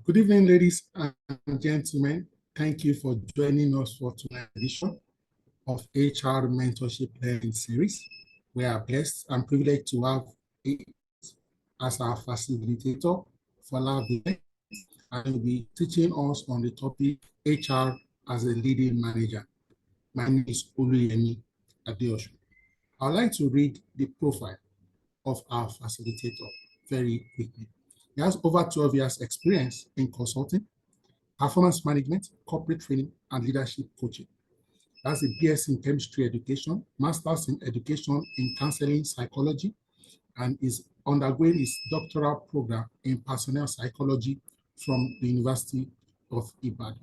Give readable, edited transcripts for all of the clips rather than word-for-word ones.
Good evening, ladies and gentlemen. Thank you for joining us for tonight's edition of HR Mentorship Learning Series. We are blessed and privileged to have as our facilitator, Fola Vivek, and will be teaching us on the topic HR as a leading manager. My name is Oluyemi Adeosun. I'd like to read the profile of our facilitator very quickly. He has over 12 years experience in consulting, performance management, corporate training, and leadership coaching. He has a BS in chemistry education, master's in education in counseling psychology, and is undergoing his doctoral program in personnel psychology from the University of Ibadan.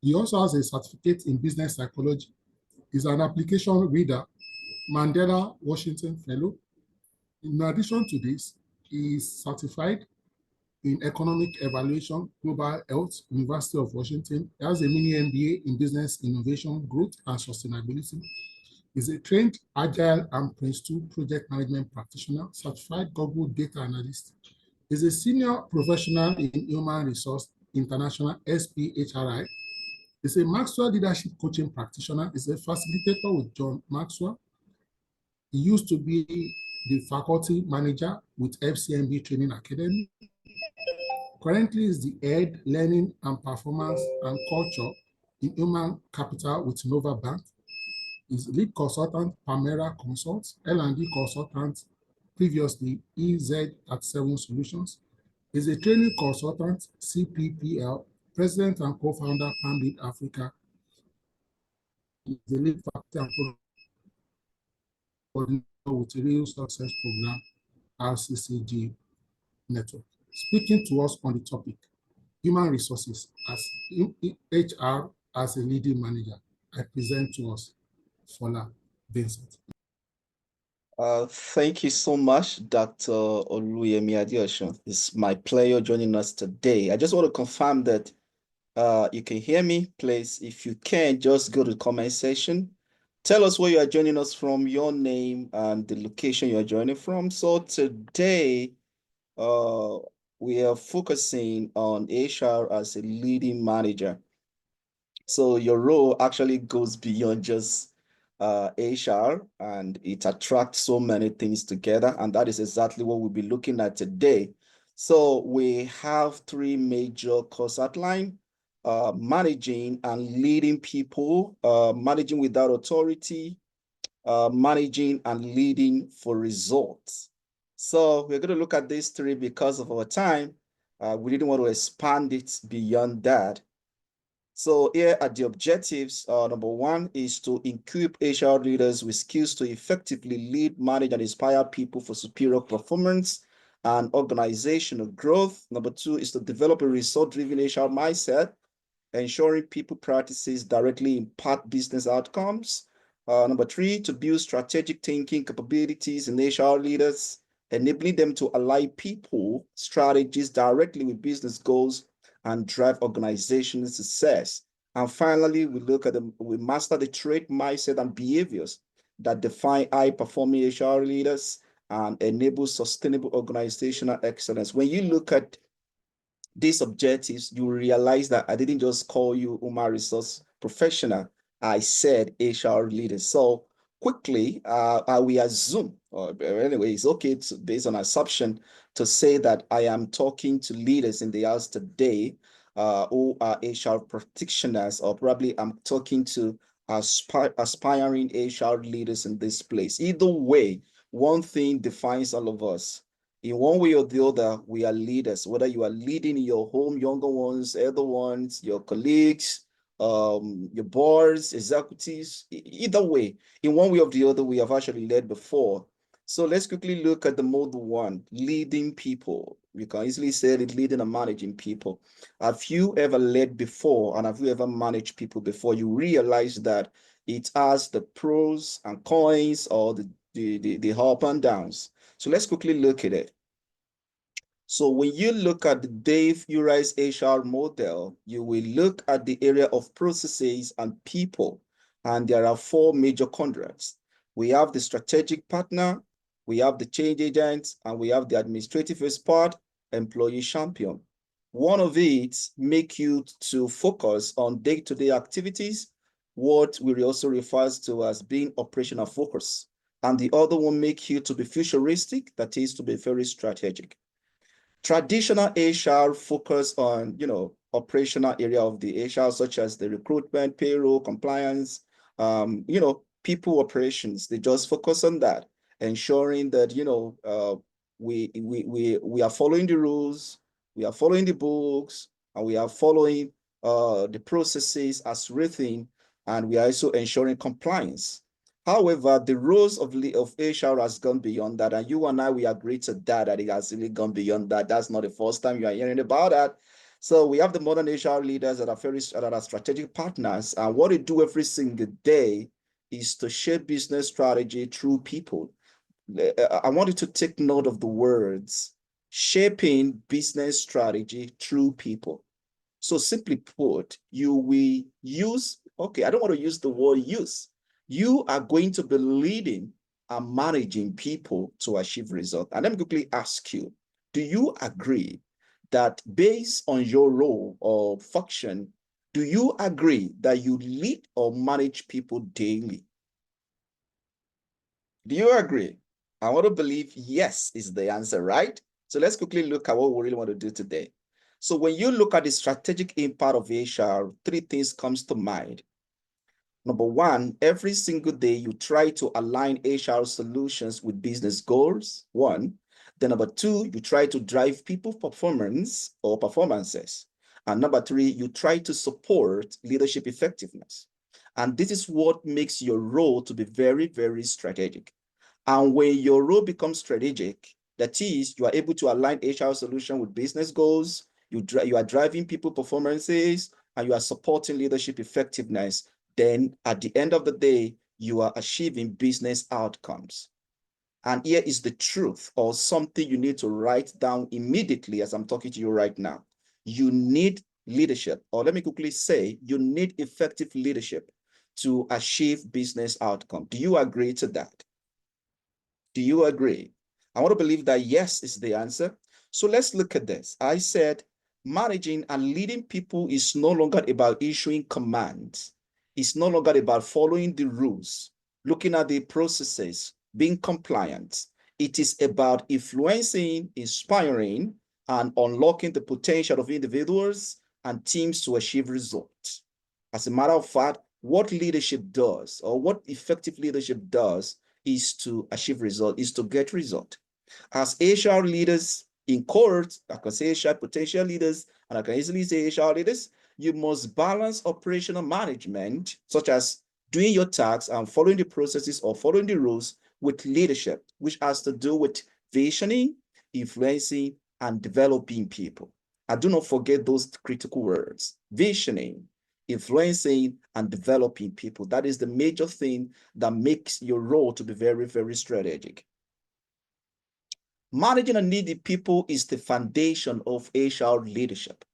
He also has a certificate in business psychology. He's an application reader, Mandela Washington Fellow. In addition to this, he is certified in economic evaluation, global health, University of Washington. He has a mini MBA in business innovation, growth, and sustainability. He's a trained Agile and Prince2 project management practitioner, certified Google data analyst. He's a senior professional in human resource international SPHRI. He's a Maxwell leadership coaching practitioner. He's a facilitator with John Maxwell. He used to be the faculty manager with FCMB Training Academy. Currently is the head learning and performance and culture in human capital with Nova Bank. Is lead consultant Palmera Consults, L&D consultant, previously EZ37 Solutions. Is a training consultant, CPPL, president and co-founder PalmLead Africa. Is the lead faculty and coordinator with Real Success Program, RCCG Network. Speaking to us on the topic, human resources as HR as a leading manager, I present to us Fola Vincent. Thank you so much, Dr. Oluyemi Adeosun. It's my pleasure joining us today. I just want to confirm that you can hear me. Please, if you can, just go to the comment section. Tell us where you are joining us from, your name, and the location you are joining from. So today, we are focusing on HR as a leading manager. So your role actually goes beyond just HR, and it attracts so many things together, and that is exactly what we'll be looking at today. So we have three major course outline: managing and leading people, managing without authority, managing and leading for results. So we're going to look at these three because of our time. We didn't want to expand it beyond that. So here are the objectives. Number one is to equip HR leaders with skills to effectively lead, manage, and inspire people for superior performance and organizational growth. Number two is to develop a result-driven HR mindset, ensuring people practices directly impact business outcomes. Number three, to build strategic thinking capabilities in HR leaders, enabling them to align people strategies directly with business goals and drive organizational success. And finally, we master the trait, mindset, and behaviors that define high-performing HR leaders and enable sustainable organizational excellence. When you look at these objectives, you realize that I didn't just call you human resource professional. I said HR leader. So quickly, I will assume, or anyway, it's okay based on assumption to say that I am talking to leaders in the house today who are HR practitioners, or probably I'm talking to aspiring HR leaders in this place. Either way, one thing defines all of us. In one way or the other, we are leaders, whether you are leading your home, younger ones, elder ones, your colleagues, your boards, executives, either way, in one way or the other, we have actually led before. So let's quickly look at the mode one, leading people. You can easily say it, leading and managing people. Have you ever led before, and have you ever managed people before? You realize that it has the pros and cons, or the up and downs. So let's quickly look at it. So when you look at the Dave Urey's HR model, you will look at the area of processes and people, and there are four major quadrants. We have the strategic partner, we have the change agent, and we have the administrative expert, employee champion. One of it make you to focus on day-to-day activities, what we also refers to as being operational focus. And the other one make you to be futuristic, that is to be very strategic. Traditional HR focus on, operational area of the HR, such as the recruitment, payroll, compliance, people operations. They just focus on that, ensuring that, we are following the rules, we are following the books, and we are following the processes as written, and we are also ensuring compliance. However, the roles of HR has gone beyond that, and you and I, we agree to that it has really gone beyond that. That's not the first time you are hearing about that. So we have the modern HR leaders that are strategic partners, and what they do every single day is to shape business strategy through people. I want you to take note of the words, shaping business strategy through people. So simply put, you will use, okay, I don't want to use the word use. You are going to be leading and managing people to achieve results. And let me quickly ask you, do you agree that based on your role or function, do you agree that you lead or manage people daily? Do you agree? I want to believe yes is the answer, right? So let's quickly look at what we really want to do today. So when you look at the strategic impact of HR, three things comes to mind. Number one, every single day you try to align HR solutions with business goals, one. Then number two, you try to drive people performance or performances. And number three, you try to support leadership effectiveness. And this is what makes your role to be very, very strategic. And when your role becomes strategic, that is, you are able to align HR solution with business goals, you are driving people performances, and you are supporting leadership effectiveness, then at the end of the day, you are achieving business outcomes. And here is the truth, or something you need to write down immediately as I'm talking to you right now. You need leadership, or let me quickly say, you need effective leadership to achieve business outcome. Do you agree to that? Do you agree? I want to believe that yes is the answer. So let's look at this. I said managing and leading people is no longer about issuing commands. It's no longer about following the rules, looking at the processes, being compliant. It is about influencing, inspiring, and unlocking the potential of individuals and teams to achieve results. As a matter of fact, what leadership does, or what effective leadership does, is to achieve result, is to get result. As HR leaders in court, I can say HR potential leaders, and I can easily say HR leaders, you must balance operational management, such as doing your tasks and following the processes or following the rules, with leadership, which has to do with visioning, influencing, and developing people. And do not forget those critical words: visioning, influencing, and developing people. That is the major thing that makes your role to be very, very strategic. Managing and leading people is the foundation of HR leadership.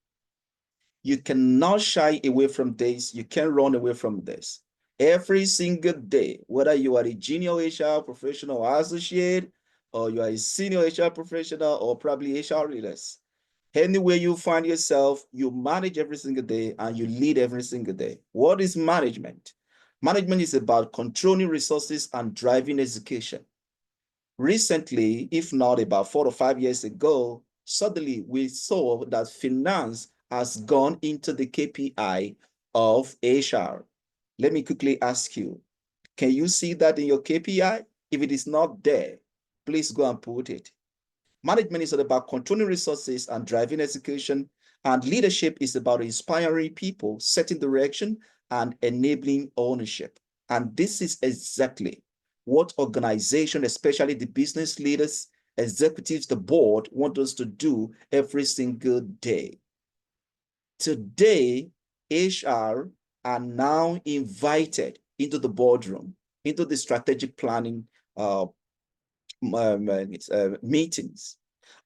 You cannot shy away from this. You can't run away from this. Every single day, whether you are a junior HR professional or associate, or you are a senior HR professional, or probably HR leaders, anywhere you find yourself, you manage every single day and you lead every single day. What is management? Management is about controlling resources and driving execution. Recently, if not about 4 or 5 years ago, suddenly we saw that finance has gone into the KPI of HR. Let me quickly ask you, can you see that in your KPI? If it is not there, please go and put it. Management is about controlling resources and driving execution, and leadership is about inspiring people, setting direction, and enabling ownership. And this is exactly what organizations, especially the business leaders, executives, the board, want us to do every single day. Today, HR are now invited into the boardroom, into the strategic planning meetings.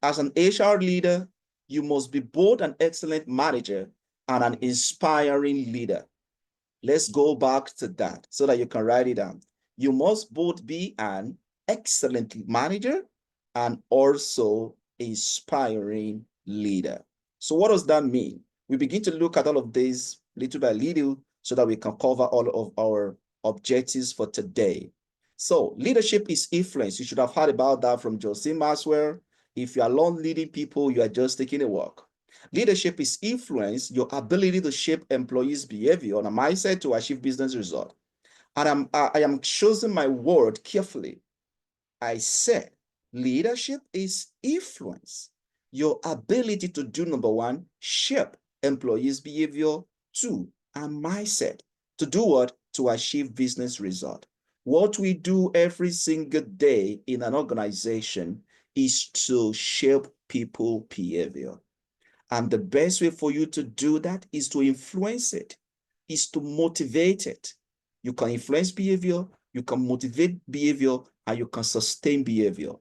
As an HR leader, you must be both an excellent manager and an inspiring leader. Let's go back to that so that you can write it down. You must both be an excellent manager and also inspiring leader. So what does that mean? We begin to look at all of these little by little so that we can cover all of our objectives for today. So leadership is influence. You should have heard about that from Jose Maxwell. If you are alone leading people, you are just taking a walk. Leadership is influence, your ability to shape employees' behavior and a mindset to achieve business results. And I am choosing my word carefully. I said leadership is influence, your ability to do number one, shape employees' behavior, two, and mindset. To do what? To achieve business result. What we do every single day in an organization is to shape people behavior. And the best way for you to do that is to influence it, is to motivate it. You can influence behavior, you can motivate behavior, and you can sustain behavior,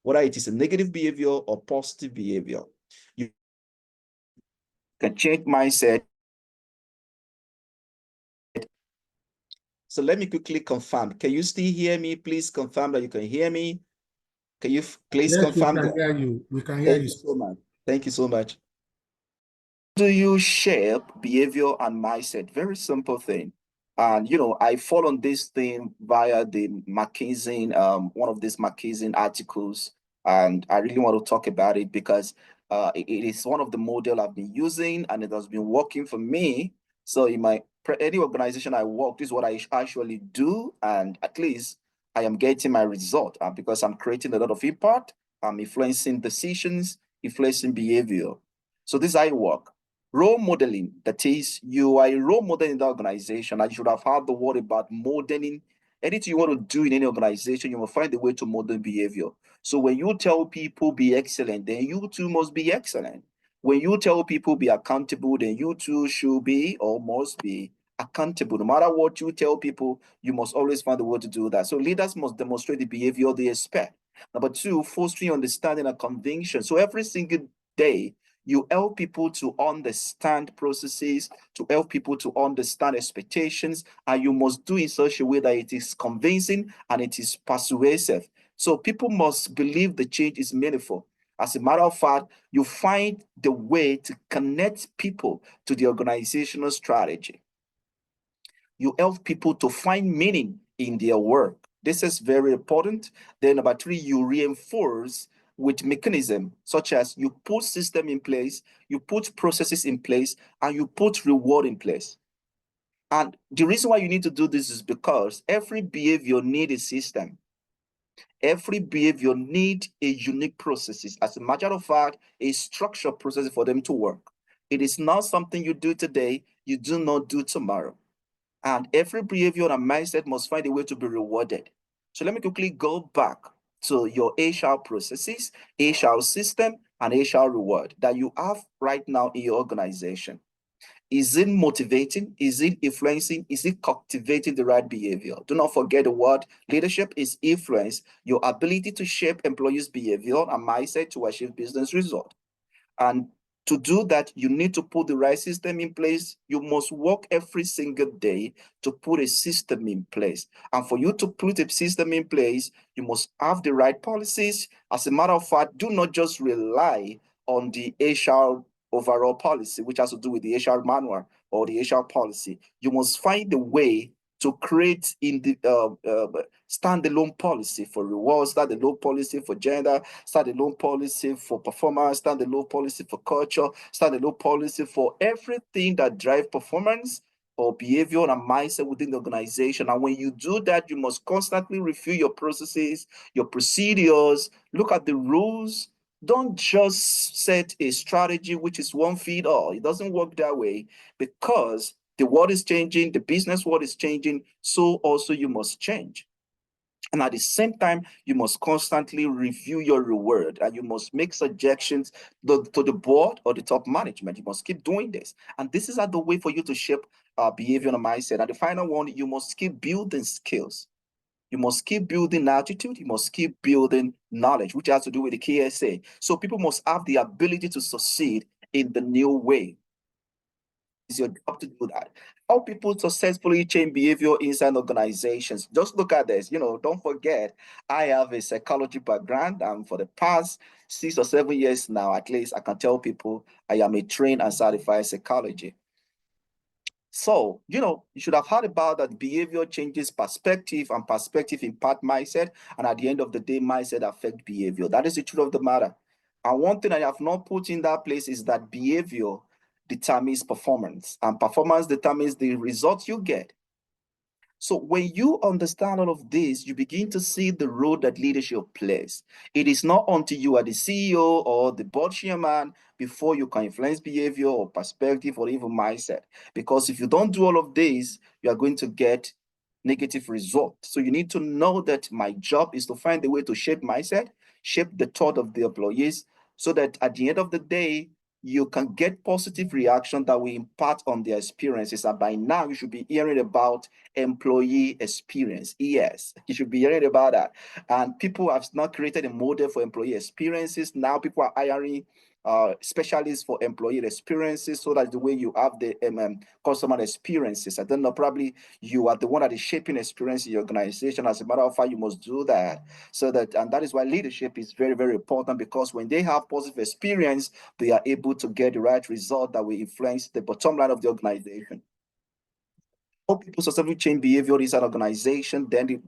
whether it is a negative behavior or positive behavior. You can change mindset. So let me quickly confirm. Can you still hear me? Please confirm that you can hear me. Can you please confirm that? We can hear you. We can hear Thank you. you so much. Thank you so much. Do you shape behavior and mindset? Very simple thing. And I fall on this thing via the McKinsey, one of these McKinsey articles, and I really want to talk about it because it is one of the model I've been using, and it has been working for me. So in any organization I work, this is what I actually do, and at least I am getting my result because I'm creating a lot of impact. I'm influencing decisions, influencing behavior. So this is how I work. Role modeling, that is, you are a role model in the organization. I should have heard the word about modeling. Anything you want to do in any organization, you will find a way to model behavior. So when you tell people be excellent, then you too must be excellent. When you tell people be accountable, then you too should be or must be accountable. No matter what you tell people, you must always find a way to do that. So leaders must demonstrate the behavior they expect. Number two, fostering understanding and conviction. So every single day, you help people to understand processes, to help people to understand expectations, and you must do it in such a way that it is convincing and it is persuasive. So people must believe the change is meaningful. As a matter of fact, you find the way to connect people to the organizational strategy. You help people to find meaning in their work. This is very important. Then number three, you reinforce with mechanism, such as you put system in place, you put processes in place, and you put reward in place. And the reason why you need to do this is because every behavior needs a system. Every behavior needs a unique processes. As a matter of fact, a structured process for them to work. It is not something you do today, you do not do tomorrow. And every behavior and mindset must find a way to be rewarded. So let me quickly go back to your HR processes, HR system, and HR reward that you have right now in your organization. Is it motivating? Is it influencing? Is it cultivating the right behavior? Do not forget the word leadership is influence, your ability to shape employees' behavior and mindset to achieve business result. And to do that, you need to put the right system in place. You must work every single day to put a system in place. And for you to put a system in place, you must have the right policies. As a matter of fact, do not just rely on the HR overall policy, which has to do with the HR manual or the HR policy. You must find a way to create in the standalone policy for rewards, standalone policy for gender, standalone policy for performance, standalone policy for culture, standalone policy for everything that drives performance or behavior and mindset within the organization. And when you do that, you must constantly review your processes, your procedures, look at the rules. Don't just set a strategy which is one fit all. It doesn't work that way because the world is changing, the business world is changing, so also you must change. And at the same time, you must constantly review your reward and you must make suggestions to the board or the top management. You must keep doing this. And this is the way for you to shape behavior and mindset. And the final one, you must keep building skills. You must keep building attitude. You must keep building knowledge, which has to do with the KSA. So people must have the ability to succeed in the new way. It's your job to do that. How people successfully change behavior inside organizations. Just look at this. Don't forget, I have a psychology background, and for the past 6 or 7 years now, at least, I can tell people I am a trained and certified psychology. So, you should have heard about that behavior changes perspective, and perspective impact mindset. And at the end of the day, mindset affect behavior. That is the truth of the matter. And one thing I have not put in that place is that behavior determines performance, and performance determines the result you get. So when you understand all of this, you begin to see the role that leadership plays. It is not until you are the CEO or the board chairman before you can influence behavior or perspective or even mindset. Because if you don't do all of this, you are going to get negative results. So you need to know that my job is to find a way to shape mindset, shape the thought of the employees, so that at the end of the day, you can get positive reaction that will impact on their experiences. And by now, you should be hearing about employee experience. Yes, you should be hearing about that. And people have now created a model for employee experiences. Now people are hiring specialists for employee experiences, so that's the way you have the customer experiences. I don't know, probably you are the one that is shaping experience in your organization. As a matter of fact, you must do that. And that is why leadership is very, very important, because when they have positive experience, they are able to get the right result that will influence the bottom line of the organization. How people successfully change behavior inside an organization, then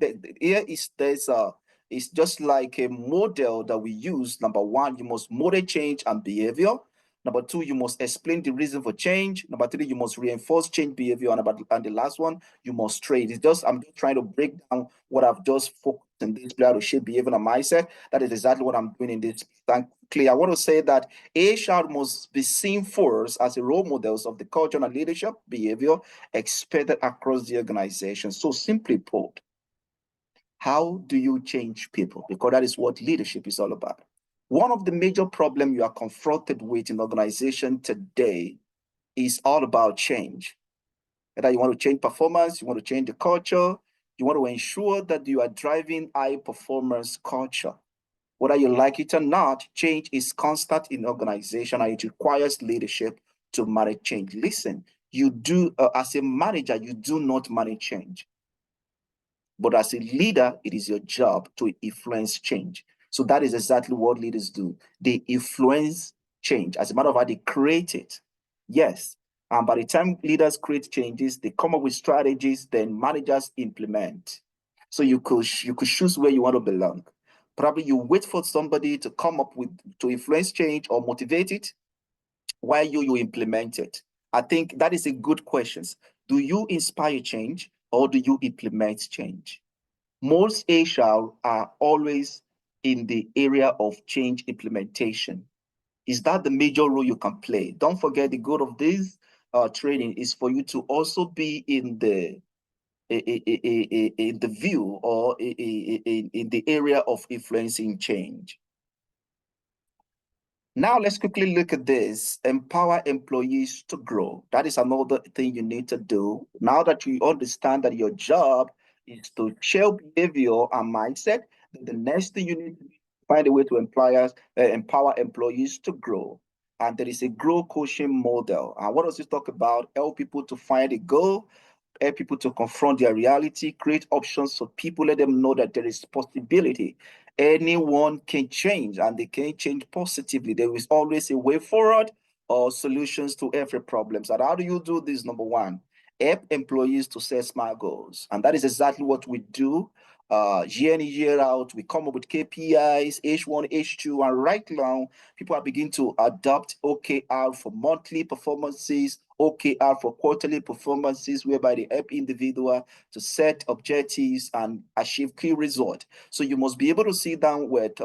it's just like a model that we use. Number one, you must model change and behavior. Number two, you must explain the reason for change. Number three, you must reinforce change behavior. And the last one, you must trade. I'm just trying to break down what I've just focused in this player to shape behavior and mindset. That is exactly what I'm doing in this. Thankfully, I want to say that HR must be seen first as a role models of the culture and leadership behavior expected across the organization. So simply put, how do you change people? Because that is what leadership is all about. One of the major problems you are confronted with in organization today is all about change. Whether you want to change performance, you want to change the culture, you want to ensure that you are driving high performance culture. Whether you like it or not, change is constant in organization, and it requires leadership to manage change. Listen, as a manager, you do not manage change. But as a leader, it is your job to influence change. So that is exactly what leaders do. They influence change. As a matter of fact, they create it. Yes. And by the time leaders create changes, they come up with strategies, then managers implement. So you could choose where you want to belong. Probably you wait for somebody to come up to influence change or motivate it, while you implement it. I think that is a good question. Do you inspire change, or do you implement change? Most HR are always in the area of change implementation. Is that the major role you can play? Don't forget, the goal of this training is for you to also be in the view, or in the area of influencing change. Now let's quickly look at this. Empower employees to grow. That is another thing you need to do. Now that you understand that your job is to shape behavior and mindset, the next thing you need to find a way to empower employees to grow. And there is a grow coaching model. And what does it talk about? Help people to find a goal, help people to confront their reality, create options so people, let them know that there is possibility. Anyone can change, and they can change positively. There is always a way forward or solutions to every problem. So how do you do this? Number one, help employees to set smart goals. And that is exactly what we do. Year in, year out, we come up with KPIs, H1, H2, and right now, people are beginning to adopt OKR for monthly performances, OKR for quarterly performances, whereby they help individual to set objectives and achieve key results. So you must be able to sit down with,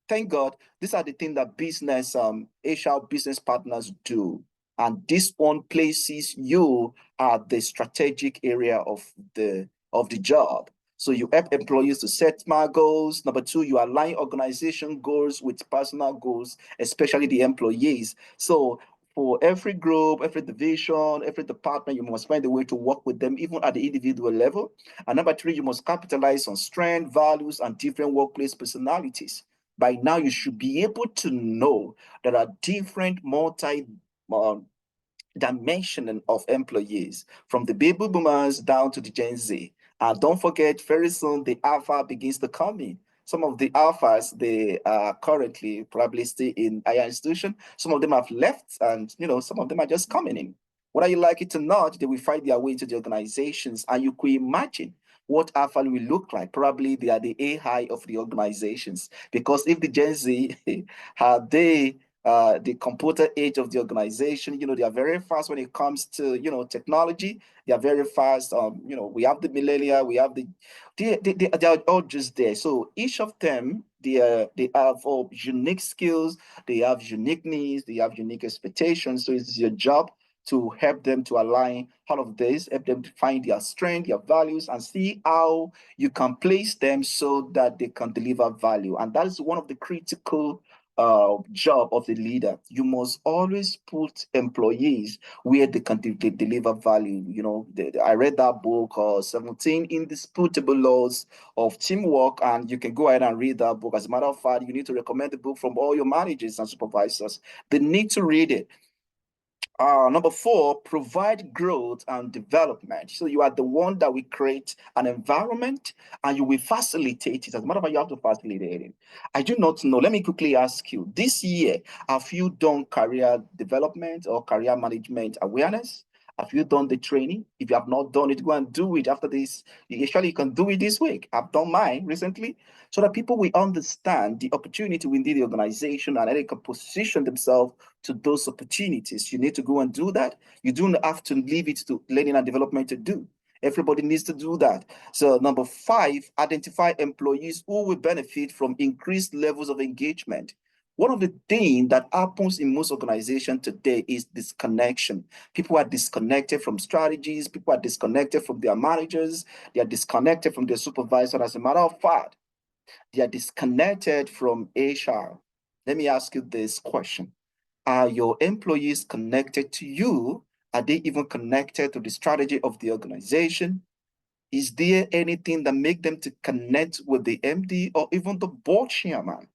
thank God, these are the things that business, HR business partners do. And this one places you at the strategic area of the job. So you help employees to set smart goals. Number two, you align organization goals with personal goals, especially the employees. So for every group, every division, every department, you must find a way to work with them, even at the individual level. And number three, you must capitalize on strength, values, and different workplace personalities. By now, you should be able to know there are different dimension of employees, from the baby boomers down to the Gen Z. And don't forget, very soon the alpha begins to come in. Some of the alphas, they are currently probably still in higher institution. Some of them have left, and some of them are just coming in. Whether you like it or not, they will find their way into the organizations, and you could imagine what alpha will look like. Probably they are the AI of the organizations, because if the Gen Z are they the computer age of the organization, they are very fast when it comes to technology. They are very fast. We have the millennia, we have they are all just there. So each of them, they have all unique skills, they have unique needs, they have unique expectations. So it's your job to help them to align all of this, help them to find their strength, their values, and see how you can place them so that they can deliver value. And that is one of the critical job of the leader. You must always put employees where they can deliver value. I read that book, 17 Indisputable Laws of Teamwork, and you can go ahead and read that book. As a matter of fact, you need to recommend the book from all your managers and supervisors. They need to read it. Number 4, provide growth and development. So you are the one that will create an environment and you will facilitate it. As a matter of fact, you have to facilitate it. I do not know. Let me quickly ask you, this year, have you done career development or career management awareness? Have you done the training? If you have not done it, go and do it after this. Actually, you can do it this week. I've done mine recently, so that people will understand the opportunity within the organization and they can position themselves to those opportunities. You need to go and do that. You don't have to leave it to learning and development to do. Everybody needs to do that. So number 5, identify employees who will benefit from increased levels of engagement. One of the things that happens in most organizations today is disconnection. People are disconnected from strategies. People are disconnected from their managers. They are disconnected from their supervisor. As a matter of fact, they are disconnected from HR. Let me ask you this question. Are your employees connected to you? Are they even connected to the strategy of the organization? Is there anything that makes them to connect with the MD or even the board chairman?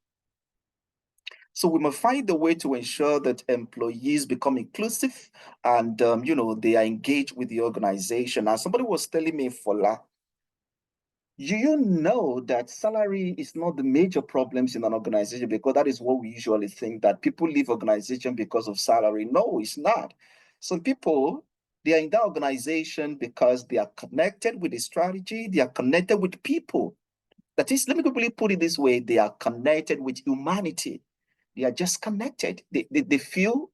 So we must find a way to ensure that employees become inclusive and, they are engaged with the organization. Now, somebody was telling me, Fola, you know that salary is not the major problems in an organization, because that is what we usually think, that people leave organization because of salary. No, it's not. Some people, they are in that organization because they are connected with the strategy, they are connected with people. That is, let me quickly put it this way, they are connected with humanity. They are just connected. They feel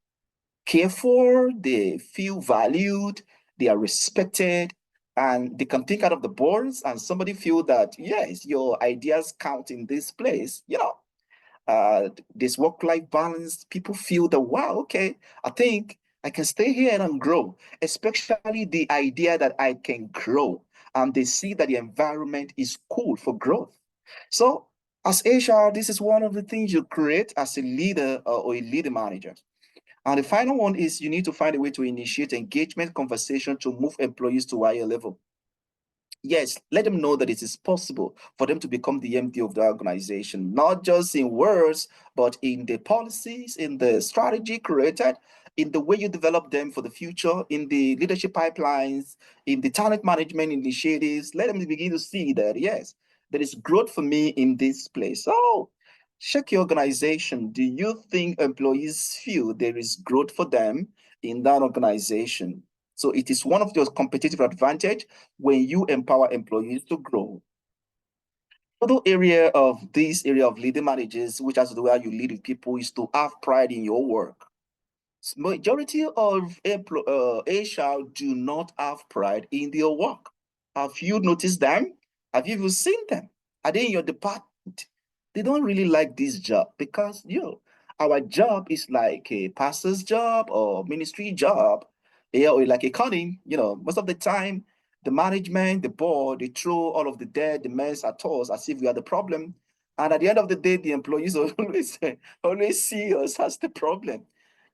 cared for, they feel valued, they are respected, and they can think out of the boards, and somebody feel that, yes, your ideas count in this place. This work-life balance, people feel that, wow, okay, I think I can stay here and grow, especially the idea that I can grow, and they see that the environment is cool for growth. So as HR, this is one of the things you create as a leader or a leader manager. And the final one is you need to find a way to initiate engagement conversation to move employees to a higher level. Yes, let them know that it is possible for them to become the MD of the organization, not just in words, but in the policies, in the strategy created, in the way you develop them for the future, in the leadership pipelines, in the talent management initiatives. Let them begin to see that, yes, there is growth for me in this place. So check your organization. Do you think employees feel there is growth for them in that organization? So it is one of those competitive advantage when you empower employees to grow. Another area of this area of leading managers, which has to do where you lead with people, is to have pride in your work. Majority of HR do not have pride in their work. Have you noticed them? Have you even seen them? Are they in your department? They don't really like this job because our job is like a pastor's job or ministry job, or like a cunning. Most of the time, the management, the board, they throw all of the dead, the mess at us as if we are the problem. And at the end of the day, the employees always see us as the problem.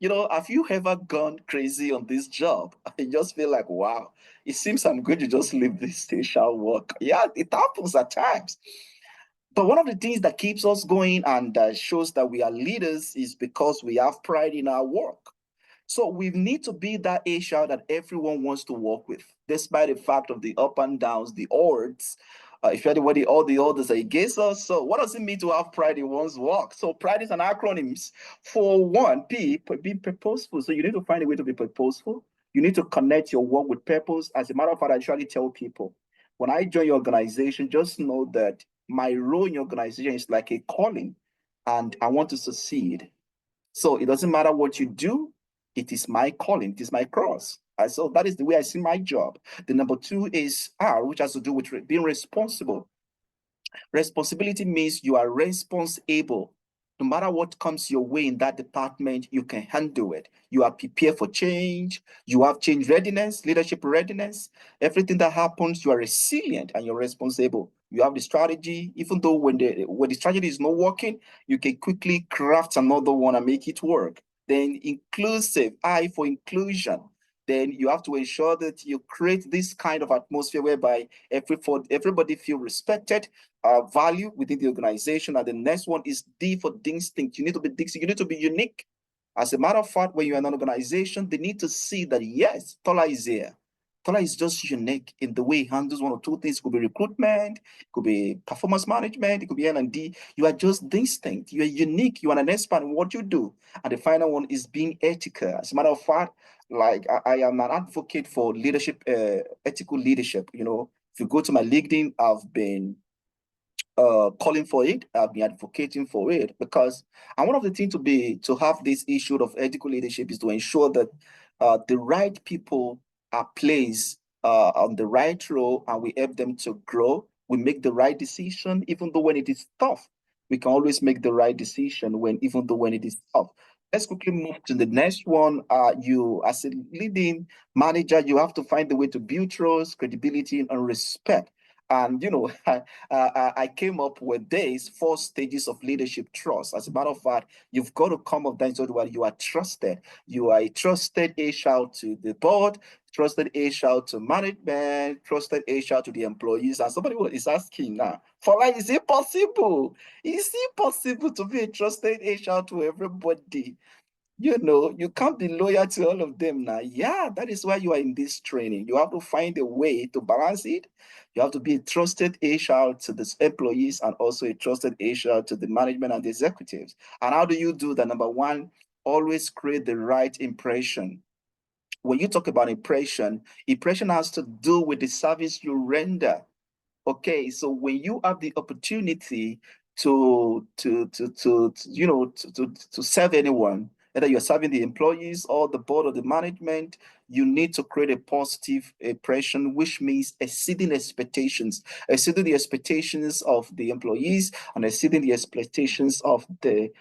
Have you ever gone crazy on this job? I just feel like, wow, it seems I'm going to just leave this station work. Yeah, it happens at times. But one of the things that keeps us going and shows that we are leaders is because we have pride in our work. So we need to be that HR that everyone wants to work with, despite the fact of the up and downs, the odds. If anybody, all the others are against us. So what does it mean to have pride in one's work? So pride is an acronym for one, be purposeful. So you need to find a way to be purposeful. You need to connect your work with purpose. As a matter of fact, I usually tell people, when I join your organization, just know that my role in your organization is like a calling, and I want to succeed. So it doesn't matter what you do, it is my calling, it is my cross. So that is the way I see my job. The number two is R, which has to do with being responsible. Responsibility means you are responsible. No matter what comes your way in that department, you can handle it. You are prepared for change. You have change readiness, leadership readiness. Everything that happens, you are resilient and you're responsible. You have the strategy, even though when the strategy is not working, you can quickly craft another one and make it work. Then inclusive, I for inclusion. Then you have to ensure that you create this kind of atmosphere whereby everybody feel respected, value within the organization. And the next one is D for distinct. You need to be distinct. You need to be unique. As a matter of fact, when you're an organization, they need to see that, yes, Tola is here. Tola is just unique in the way he handles one or two things. It could be recruitment, it could be performance management, it could be L&D. You are just distinct. You are unique. You are an expert in what you do. And the final one is being ethical. As a matter of fact, like I am an advocate for leadership, ethical leadership. You know, if you go to my LinkedIn, I've been calling for it. I've been advocating for it because, and one of the things to have this issue of ethical leadership is to ensure that the right people are placed on the right role, and we help them to grow. We make the right decision, even though when it is tough. We can always make the right decision even though when it is tough. Let's quickly move to the next one. You, as a leading manager, you have to find a way to build trust, credibility, and respect. And you know, I came up with these 4 stages of leadership trust. As a matter of fact, you've got to come up that where you are trusted. You are a trusted HR to the board, trusted HR to management, trusted HR to the employees. And somebody is asking now, Fola, is it possible? Is it possible to be a trusted HR to everybody? You know, you can't be loyal to all of them now. Yeah, that is why you are in this training. You have to find a way to balance it. You have to be a trusted HR to the employees and also a trusted HR to the management and the executives. And how do you do that? Number one, always create the right impression. When you talk about impression has to do with the service you render. Okay, so when you have the opportunity to serve anyone, whether you're serving the employees or the board or the management, you need to create a positive impression, which means exceeding the expectations of the employees and exceeding the expectations of the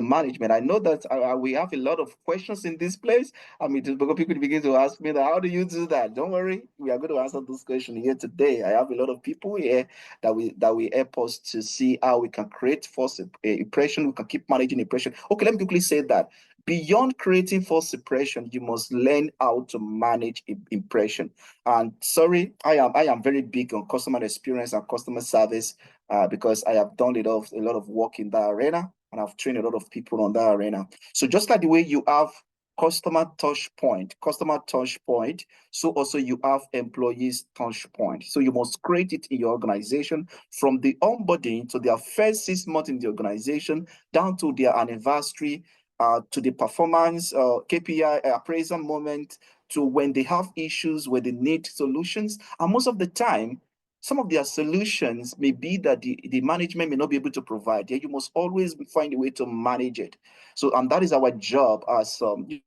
management. I know that we have a lot of questions in this place. I mean, people begin to ask me that, how do you do that? Don't worry, we are going to answer this question here today. I have a lot of people here that we help us to see how we can create false impression. We can keep managing impression. Okay, let me quickly say that beyond creating false impression, you must learn how to manage impression. And sorry, I am very big on customer experience and customer service because I have done a lot of work in that arena, and I've trained a lot of people on that arena. So just like the way you have customer touch point, so also you have employees touch point. So you must create it in your organization from the onboarding to their first 6 months in the organization down to their anniversary, to the performance KPI appraisal moment, to when they have issues where they need solutions. And most of the time, some of their solutions may be that the management may not be able to provide. Yeah, you must always find a way to manage it. So, and that is our job as HR.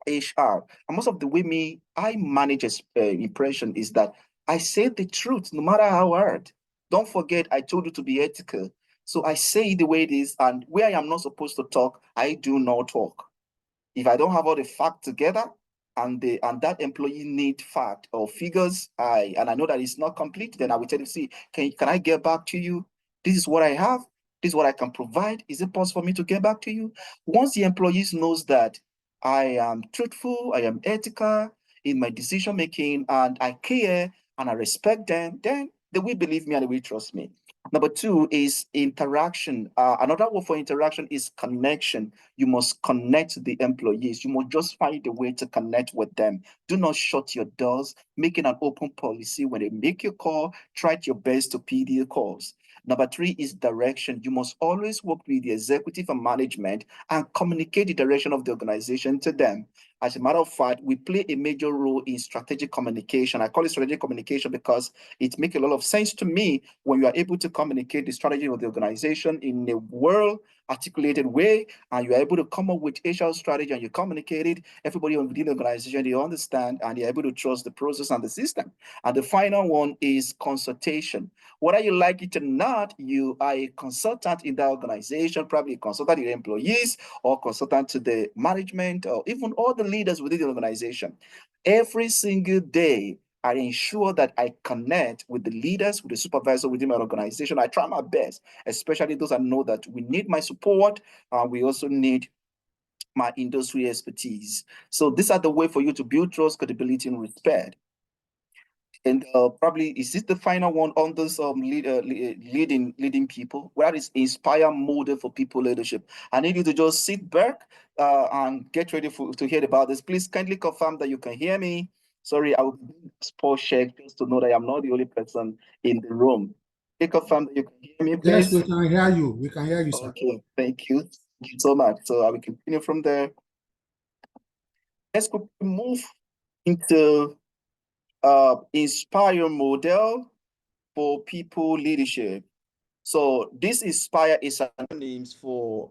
And most of the way I manage impression is that I say the truth, no matter how hard. Don't forget, I told you to be ethical. So I say it the way it is, and where I am not supposed to talk, I do not talk. If I don't have all the facts together, and that employee need fact or figures, I know that it's not complete, then I will tell you, see, can I get back to you? This is what I have. This is what I can provide. Is it possible for me to get back to you? Once the employees knows that I am truthful, I am ethical in my decision making, and I care and I respect them, then they will believe me and they will trust me. Number two is interaction. Another word for interaction is connection. You must connect the employees. You must just find a way to connect with them. Do not shut your doors. Making an open policy. When they make your call, try your best to pay their calls. Number three is direction. You must always work with the executive and management and communicate the direction of the organization to them. As a matter of fact, we play a major role in strategic communication. I call it strategic communication because it makes a lot of sense to me when you are able to communicate the strategy of the organization in a well-articulated way, and you are able to come up with HR strategy and you communicate it, everybody within the organization, they understand and they're able to trust the process and the system. And the final one is consultation. Whether you like it or not, you are a consultant in that organization, probably a consultant to the employees or consultant to the management or even all the leaders within the organization. Every single day, I ensure that I connect with the leaders, with the supervisor within my organization. I try my best, especially those I know that we need my support. We also need my industry expertise. So these are the way for you to build trust, credibility, and respect. And probably is this the final one on this leading people? Where is inspire model for people leadership? I need you to just sit back and get ready to hear about this. Please kindly confirm that you can hear me. Sorry, I will do a spot check just to know that I'm not the only person in the room. Can you confirm that you can hear me, Yes, please? we can hear you. We can hear you, sir. Okay, thank you. Thank you so much. So I will continue from there. Let's quickly move into inspire model for people leadership. So this inspire is names for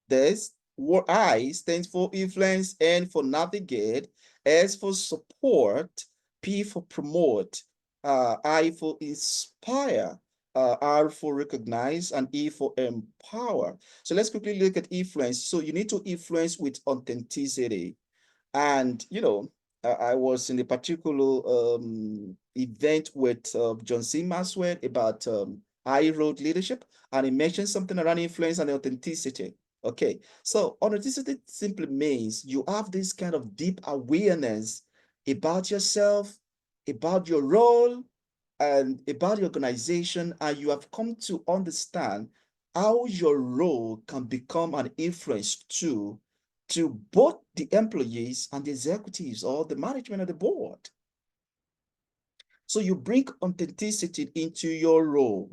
this. What I stands for influence, N for navigate, S for support, P for promote, I for inspire, R for recognize, and E for empower. So let's quickly look at influence. So you need to influence with authenticity. And, I was in a particular event with John C. Maxwell about I Road leadership, and he mentioned something around influence and authenticity. Okay, so authenticity simply means you have this kind of deep awareness about yourself, about your role, and about the organization, and you have come to understand how your role can become an influence to both the employees and the executives or the management of the board. So you bring authenticity into your role.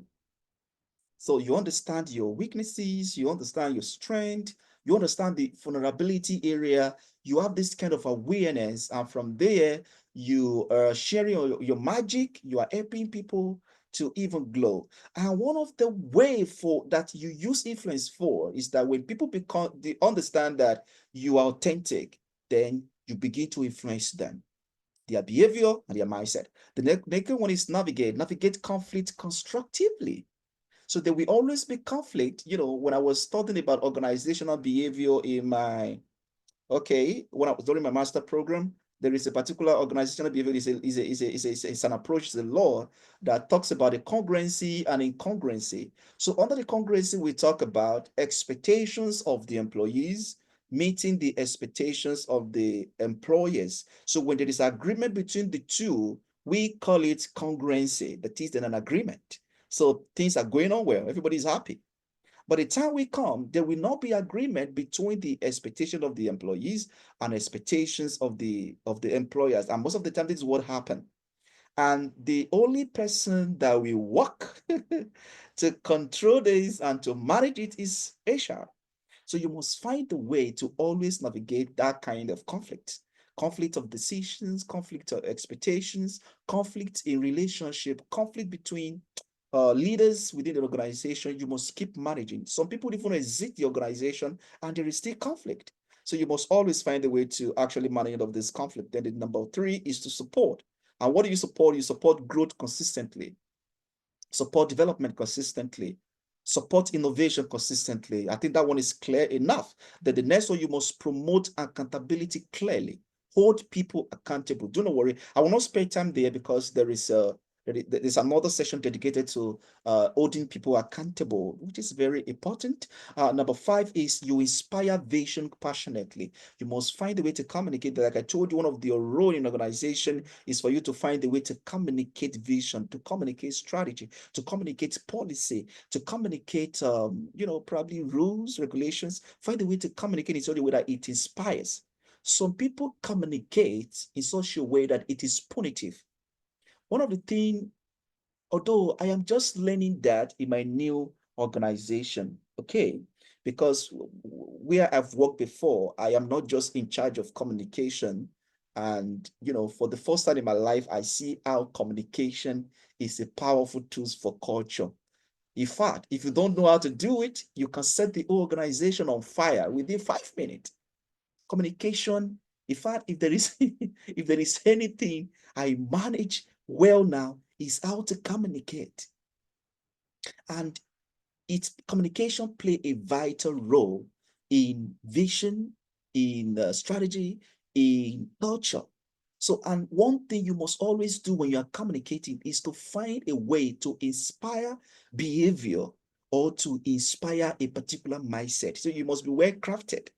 So you understand your weaknesses, you understand your strength, you understand the vulnerability area, you have this kind of awareness, and from there, you are sharing your magic, you are helping people to even glow. And one of the way for that you use influence for is that when people they understand that you are authentic, then you begin to influence them, their behavior and their mindset. The next one is navigate conflict constructively. So there will always be conflict. When I was studying about organizational behavior when I was during my master program, there is a particular organizational behavior is an approach, it's a law that talks about the congruency and incongruency. So under the congruency, we talk about expectations of the employees meeting the expectations of the employers. So when there is agreement between the two, we call it congruency. That is an agreement. So things are going on well, everybody's happy. By the time we come, there will not be agreement between the expectation of the employees and expectations of the employers. And most of the time, this is what happens. And the only person that will work to control this and to manage it is HR. So you must find a way to always navigate that kind of conflict of decisions, conflict of expectations, conflict in relationship, conflict between leaders within the organization. You must keep managing. Some people even exit the organization and there is still conflict. So you must always find a way to actually manage of this conflict. Then the number three is to support. And what do you support? You support growth consistently, support development consistently, support innovation consistently. I think that one is clear enough. That the next one, you must promote accountability clearly. Hold people accountable. Do not worry. I will not spend time there because there is There's another session dedicated to holding people accountable, which is very important. Number 5 is you inspire vision passionately. You must find a way to communicate. Like I told you, one of your role in organization is for you to find a way to communicate vision, to communicate strategy, to communicate policy, to communicate, probably rules, regulations. Find a way to communicate in such a way that it inspires. Some people communicate in such a way that it is punitive. One of the things, although I am just learning that in my new organization, okay, because where I've worked before, I am not just in charge of communication. And, for the first time in my life, I see how communication is a powerful tool for culture. In fact, if you don't know how to do it, you can set the organization on fire within 5 minutes. Communication, in fact, if there is if there is anything I manage well now, is how to communicate. And communication play a vital role in vision, in strategy, in culture. So, and one thing you must always do when you are communicating is to find a way to inspire behavior or to inspire a particular mindset. So you must be well crafted.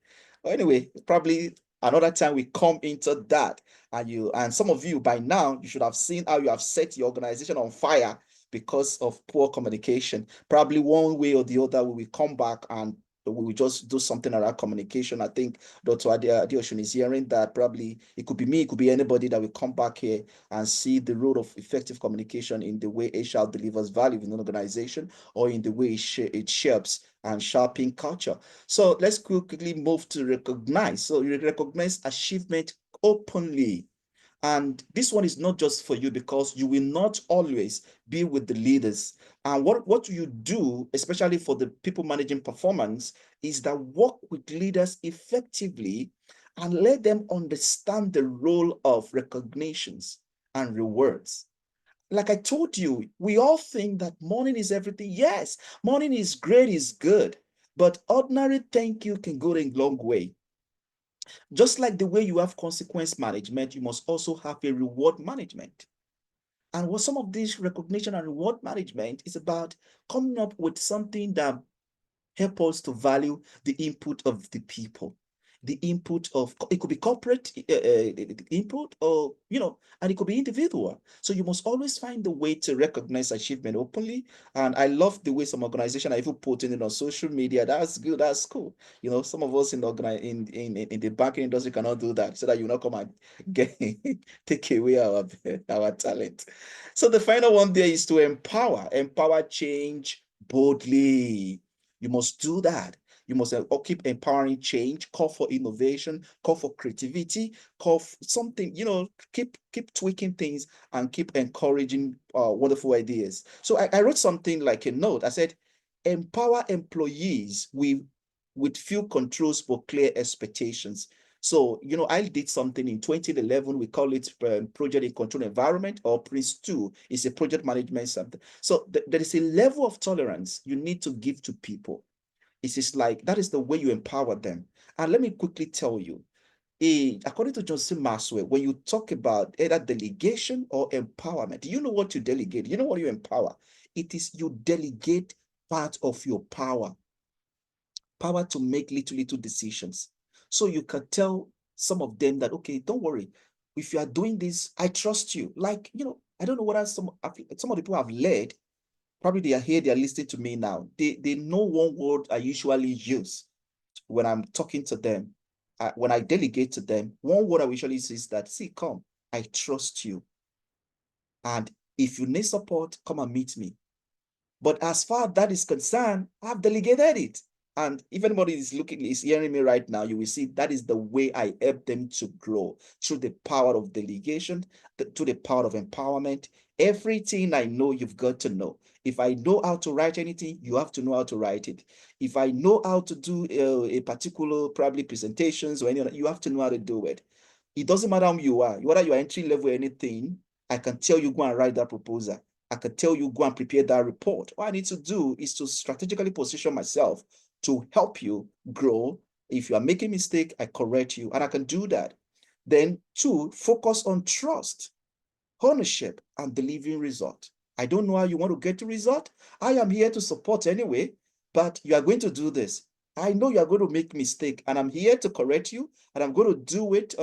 Anyway, probably another time we come into that, and some of you by now, you should have seen how you have set your organization on fire because of poor communication. Probably one way or the other, we will come back and we will just do something around communication. I think Dr. Adeosun is hearing that. Probably it could be me, it could be anybody that will come back here and see the role of effective communication in the way HR delivers value in an organization, or in the way it shapes and sharpens culture. So let's quickly move to recognize. So you recognize achievement openly. And this one is not just for you, because you will not always be with the leaders. And what you do, especially for the people managing performance, is that work with leaders effectively and let them understand the role of recognitions and rewards. Like I told you, we all think that money is everything. Yes, money is great, is good, but ordinary thank you can go a long way. Just like the way you have consequence management, you must also have a reward management. And what some of this recognition and reward management is about, coming up with something that helps us to value the input of the people. The input of, it could be corporate input, or, and it could be individual. So you must always find the way to recognize achievement openly. And I love the way some organization are even putting it on social media. That's good, that's cool. Some of us in the banking industry cannot do that, so that you not come and take away our talent. So the final one there is to empower change boldly. You must do that. You must keep empowering change, call for innovation, call for creativity, call for something, keep tweaking things and keep encouraging wonderful ideas. So I wrote something like a note. I said, empower employees with few controls but clear expectations. So, I did something in 2011. We call it Project in Control Environment, or PRINCE2. It's a project management something. So there is a level of tolerance you need to give to people. It's just like, that is the way you empower them. And let me quickly tell you, according to John C. Maxwell, when you talk about either delegation or empowerment, do you know what you delegate? You know what you empower? It is you delegate part of your power to make little decisions. So you can tell some of them that, okay, don't worry. If you are doing this, I trust you. Like, I don't know what some of the people I've led. Probably they are here, they are listening to me now. They know one word I usually use when I'm talking to them. When I delegate to them, one word I usually use is that, see, come, I trust you. And if you need support, come and meet me. But as far as that is concerned, I've delegated it. And if anybody is hearing me right now, you will see that is the way I help them to grow, through the power of delegation, to the power of empowerment. Everything I know, you've got to know. If I know how to write anything, you have to know how to write it. If I know how to do a particular, probably presentations or anything, you have to know how to do it. It doesn't matter who you are, whether you are entry level or anything, I can tell you, go and write that proposal. I can tell you, go and prepare that report. What I need to do is to strategically position myself to help you grow. If you are making a mistake, I correct you, and I can do that. Then 2, focus on trust. ownership, and delivering result. I don't know how you want to get to result. I am here to support anyway, but you are going to do this. I know you are going to make mistake, and I'm here to correct you, and I'm going to do it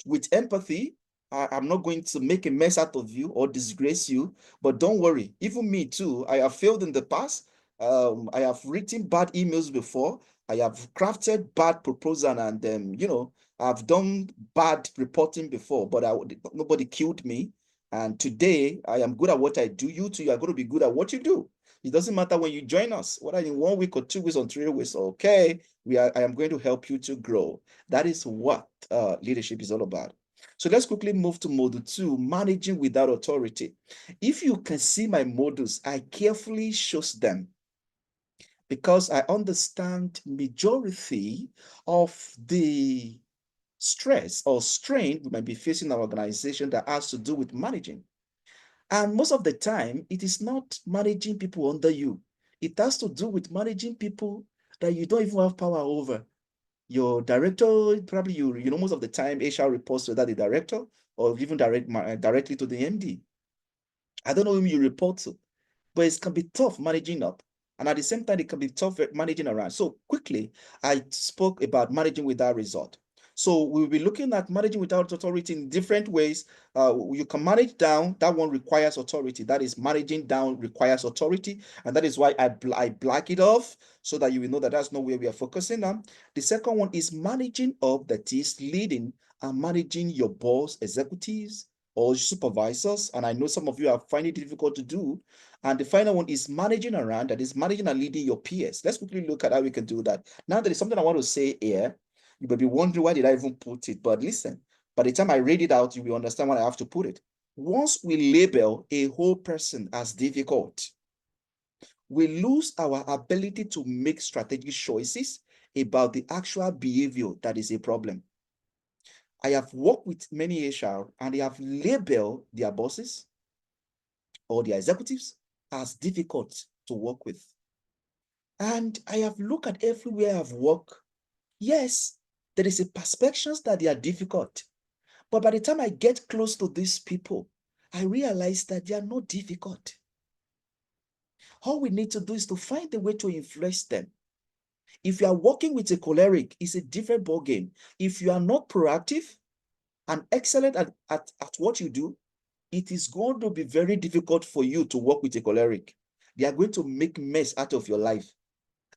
with empathy. I'm not going to make a mess out of you or disgrace you, but don't worry. Even me too, I have failed in the past. I have written bad emails before. I have crafted bad proposal, and I've done bad reporting before, but nobody killed me. And today I am good at what I do. You too, you are going to be good at what you do. It doesn't matter when you join us, whether in 1 week or 2 weeks or 3 weeks. Okay, I am going to help you to grow. That is what leadership is all about. So let's quickly move to module 2, managing without authority. If you can see my modules, I carefully chose them because I understand majority of the stress or strain we might be facing in our organization that has to do with managing. And most of the time, it is not managing people under you. It has to do with managing people that you don't even have power over. Your director, probably most of the time HR reports to the director or even directly to the MD. I don't know whom you report to, but it can be tough managing up. And at the same time, it can be tough managing around. So quickly, I spoke about managing without result. So we'll be looking at managing without authority in different ways. You can manage down. That one requires authority. That is, managing down requires authority. And that is why I black it off so that you will know that that's not where we are focusing on. The second one is managing up, that is leading and managing your boss, executives, or supervisors. And I know some of you are finding it difficult to do. And the final one is managing around, that is managing and leading your peers. Let's quickly look at how we can do that. Now, there is something I want to say here. You may be wondering, why did I even put it? But listen, by the time I read it out, you will understand why I have to put it. Once we label a whole person as difficult, we lose our ability to make strategic choices about the actual behavior that is a problem. I have worked with many HR and they have labeled their bosses or their executives as difficult to work with. And I have looked at everywhere I've worked. Yes, there is a perception that they are difficult. But by the time I get close to these people, I realize that they are not difficult. All we need to do is to find a way to influence them. If you are working with a choleric, it's a different ballgame. If you are not proactive and excellent at what you do, it is going to be very difficult for you to work with a choleric. They are going to make mess out of your life.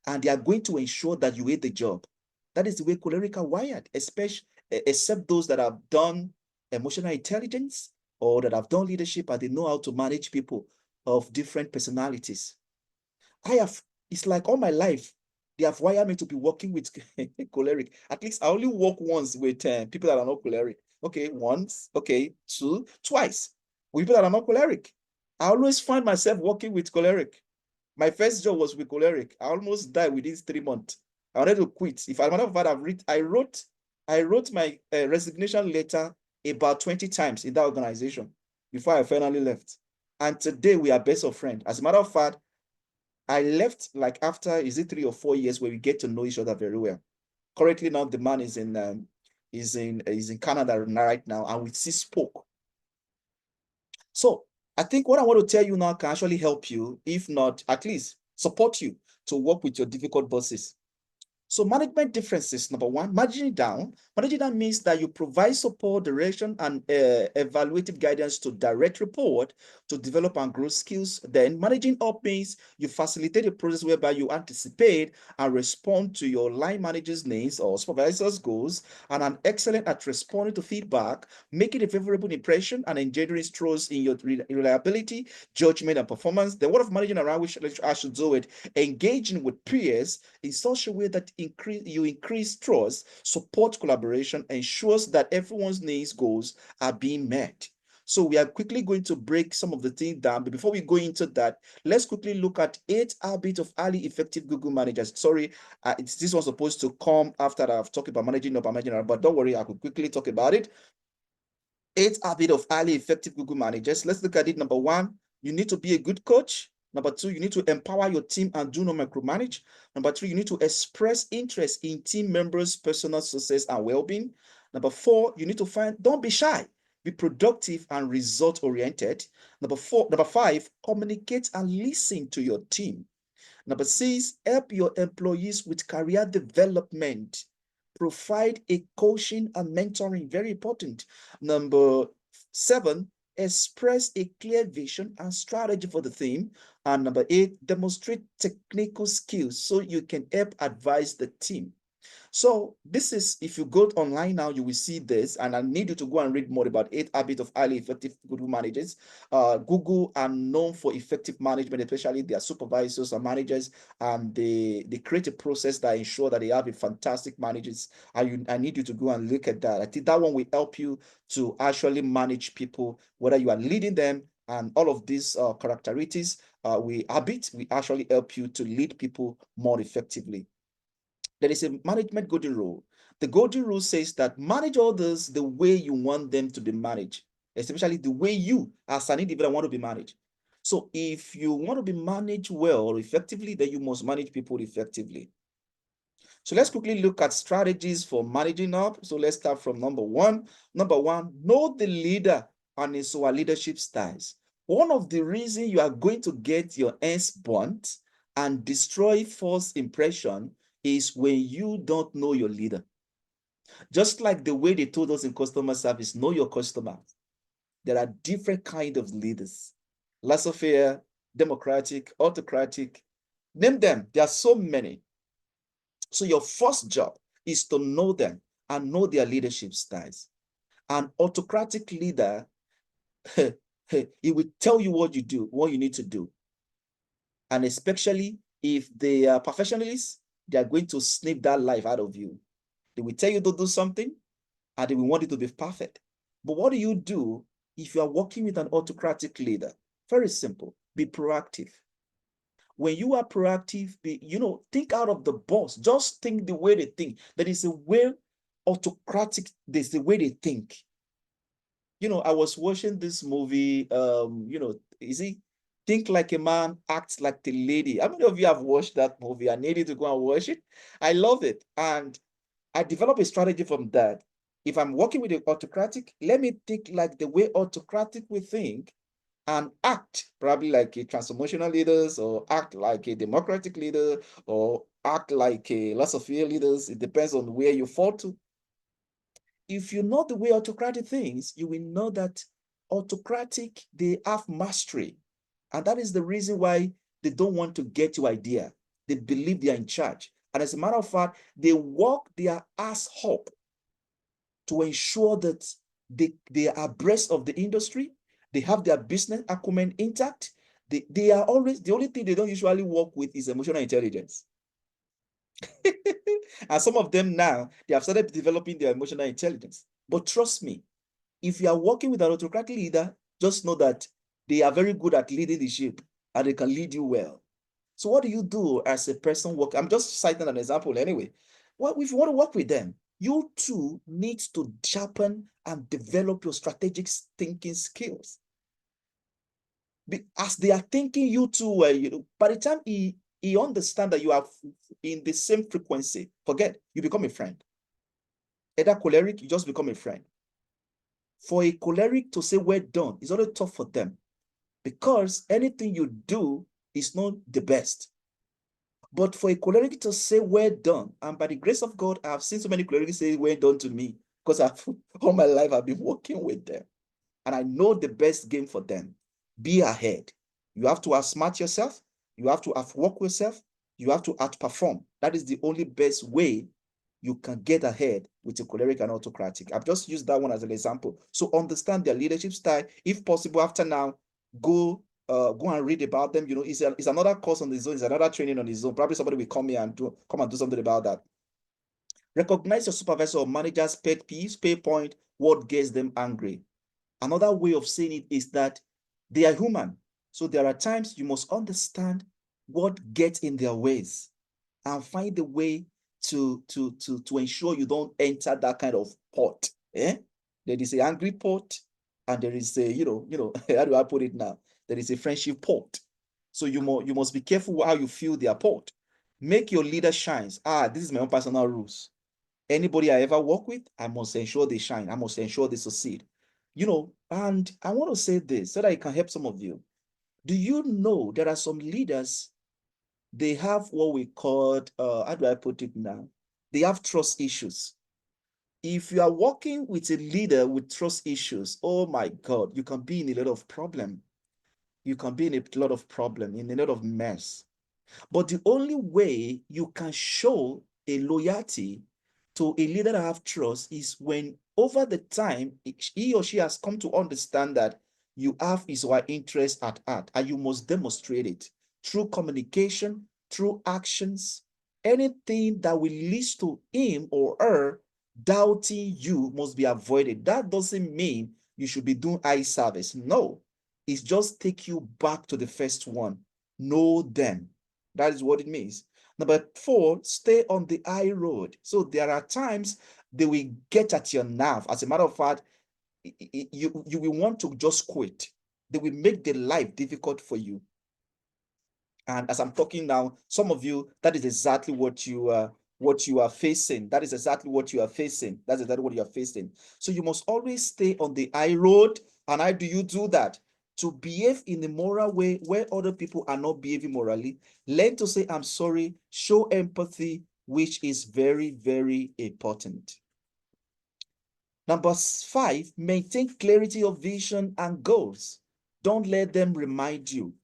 And they are going to ensure that you hate the job. That is the way choleric are wired, except those that have done emotional intelligence or that have done leadership and they know how to manage people of different personalities. It's like all my life, they have wired me to be working with choleric. At least I only work once with people that are not choleric. Okay, once, okay, twice with people that are not choleric. I always find myself working with choleric. My first job was with choleric. I almost died within 3 months. I wanted to quit. If I matter of fact, I wrote my resignation letter about 20 times in that organization before I finally left. And today we are best of friends. As a matter of fact, I left like after, is it 3 or 4 years where we get to know each other very well. Currently now the man is in Canada right now, and we still spoke. So I think what I want to tell you now can actually help you, if not at least support you to work with your difficult bosses. So management differences, number one, managing down. Managing down means that you provide support, direction, and evaluative guidance to direct report to develop and grow skills. Then managing up means you facilitate a process whereby you anticipate and respond to your line manager's needs or supervisor's goals and are excellent at responding to feedback, making a favorable impression and engendering trust in your reliability, judgment, and performance. Then what of managing around, which I should do it, engaging with peers in such a way that you increase trust, support collaboration, ensures that everyone's needs, goals are being met. So we are quickly going to break some of the things down. But before we go into that, let's quickly look at 8 habits of highly effective Google managers. Sorry, this was supposed to come after I've talked about managing up and managing around, but don't worry, I could quickly talk about it. 8 habits of highly effective Google managers. Let's look at it. Number 1, you need to be a good coach. Number 2, you need to empower your team and do not micromanage. Number 3, you need to express interest in team members' personal success and well-being. Number 4, you need to don't be shy. Be productive and result-oriented. Number five, communicate and listen to your team. Number six, help your employees with career development. Provide a coaching and mentoring, very important. Number seven, express a clear vision and strategy for the team. And number eight, demonstrate technical skills so you can help advise the team. So this is, if you go online now, you will see this, and I need you to go and read more about 8 Habits of Highly Effective Google Managers. Google are known for effective management, especially their supervisors and managers, and they create a process that ensure that they have a fantastic managers. I need you to go and look at that. I think that one will help you to actually manage people, whether you are leading them, and all of these characteristics, we actually help you to lead people more effectively. There is a management golden rule. The golden rule says that manage others the way you want them to be managed, especially the way you as an individual want to be managed. So if you want to be managed well or effectively, then you must manage people effectively. So let's quickly look at strategies for managing up. So let's start from number one. Number one, know the leader and his or her leadership styles. One of the reasons you are going to get your ends burnt and destroy false impression is when you don't know your leader. Just like the way they told us in customer service, know your customer. There are different kinds of leaders. Laissez-faire, democratic, autocratic, name them. There are so many. So your first job is to know them and know their leadership styles. An autocratic leader, he will tell you what you do, what you need to do. And especially if they are professionalists, they are going to sniff that life out of you. They will tell you to do something and they will want it to be perfect. But what do you do if you are working with an autocratic leader? Very simple. Be proactive. When you are proactive, think out of the box. Just think the way they think. That is a way autocratic, there's the way they think. I was watching this movie, is it Think Like a Man, Act Like a Lady? How many of you have watched that movie? I need you to go and watch it. I love it. And I developed a strategy from that. If I'm working with an autocratic, let me think like the way autocratic we think and act probably like a transformational leaders, or act like a democratic leader, or act like a laissez-faire leaders. It depends on where you fall to. If you know the way autocratic thinks, you will know that autocratic, they have mastery. And that is the reason why they don't want to get your idea. They believe they are in charge. And as a matter of fact, they work their ass up to ensure that they are abreast of the industry. They have their business acumen intact. They are always, the only thing they don't usually work with is emotional intelligence. And some of them now, they have started developing their emotional intelligence. But trust me, if you are working with an autocratic leader, just know that they are very good at leading the ship and they can lead you well. So what do you do as a person working? I'm just citing an example anyway. Well, if you want to work with them, you too need to sharpen and develop your strategic thinking skills. As they are thinking you too, by the time he understands that you are in the same frequency, forget, you become a friend. Either choleric, you just become a friend. For a choleric to say well done is always tough for them, because anything you do is not the best. But for a choleric to say well done, and by the grace of God, I've seen so many cholerics say well done to me, because all my life I've been working with them. And I know the best game for them. Be ahead. You have to outsmart yourself. You have to outwork yourself. You have to outperform. That is the only best way you can get ahead with a choleric and autocratic. I've just used that one as an example. So understand their leadership style. If possible, after now, go and read about them. It's another course on the zone. It's another training on the zone. Probably somebody will come here and do something about that. Recognize your supervisor or manager's pet peeves, pay point, what gets them angry. Another way of saying it is that they are human. So there are times you must understand what gets in their ways and find a way to ensure you don't enter that kind of pot. There is an angry pot, and there is a, how do I put it now? There is a friendship pot. So you must be careful how you fill their pot. Make your leader shines. This is my own personal rules. Anybody I ever work with, I must ensure they shine. I must ensure they succeed. and I want to say this so that it can help some of you. Do you know there are some leaders, they have what we call, how do I put it now? They have trust issues. If you are working with a leader with trust issues, oh my God, you can be in a lot of problem. You can be in a lot of problem, in a lot of mess. But the only way you can show a loyalty to a leader that have trust is when over the time he or she has come to understand that you have his or her interest at heart, and you must demonstrate it through communication, through actions. Anything that will lead to him or her doubting you must be avoided. That doesn't mean you should be doing eye service. No, it's just take you back to the first one. Know them. That is what it means. Number 4, stay on the high road. So there are times they will get at your nerve. As a matter of fact, you will want to just quit. They will make the life difficult for you. And as I'm talking now, some of you, that is exactly what you are facing. That is exactly what you are facing. That's exactly what you are facing. So you must always stay on the high road. And how do you do that? To behave in a moral way where other people are not behaving morally. Learn to say, I'm sorry. Show empathy, which is very, very important. Number 5, maintain clarity of vision and goals. Don't let them remind you.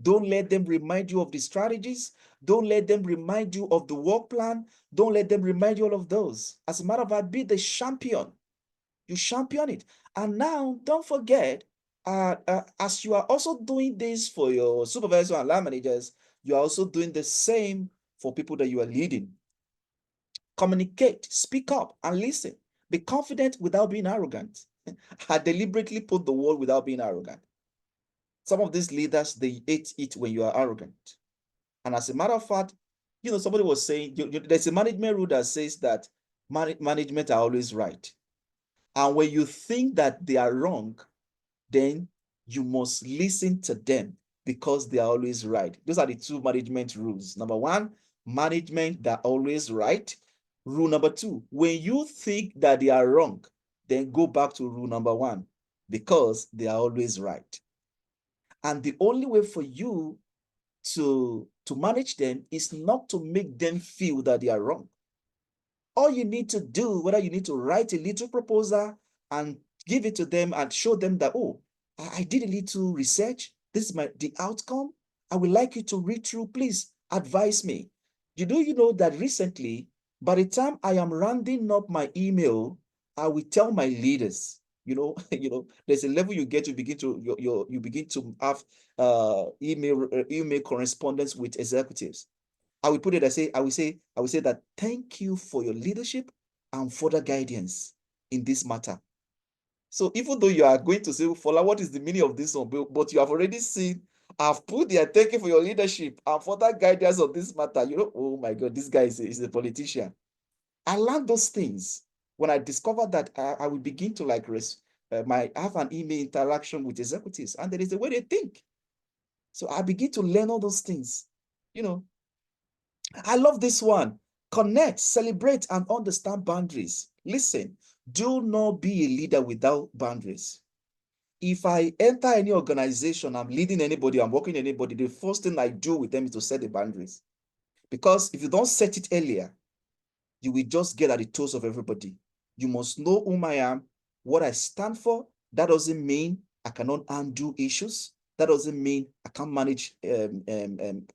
Don't let them remind you of the strategies. Don't let them remind you of the work plan. Don't let them remind you all of those. As a matter of fact, be the champion. You champion it. And now, don't forget, as you are also doing this for your supervisor and line managers, you are also doing the same for people that you are leading. Communicate, speak up, and listen. Be confident without being arrogant. I deliberately put the word without being arrogant. Some of these leaders, they hate it when you are arrogant. And as a matter of fact, somebody was saying, there's a management rule that says that management are always right. And when you think that they are wrong, then you must listen to them because they are always right. Those are the 2 management rules. Number 1, management that are always right. Rule number 2, when you think that they are wrong, then go back to rule number 1 because they are always right. And the only way for you to manage them is not to make them feel that they are wrong. All you need to do, whether you need to write a little proposal and give it to them and show them that, oh, I did a little research. This is the outcome. I would like you to read through. Please advise me. You know that recently, by the time I am rounding up my email, I will tell my leaders, there's a level you get to begin to you begin to have email correspondence with executives. I will put it, I will say that thank you for your leadership and further guidance in this matter. So even though you are going to say, Fola, what is the meaning of this one? But you have already seen, I've put there, thank you for your leadership and further guidance on this matter. Oh my God, this guy is a politician. I learned those things. When I discovered that, I will begin to have an email interaction with executives, and there is a way they think. So I begin to learn all those things. I love this one. Connect, celebrate, and understand boundaries. Listen, do not be a leader without boundaries. If I enter any organization, I'm leading anybody, I'm working anybody, the first thing I do with them is to set the boundaries. Because if you don't set it earlier, you will just get at the toes of everybody. You must know whom I am, what I stand for. That doesn't mean I cannot undo issues. That doesn't mean I can't manage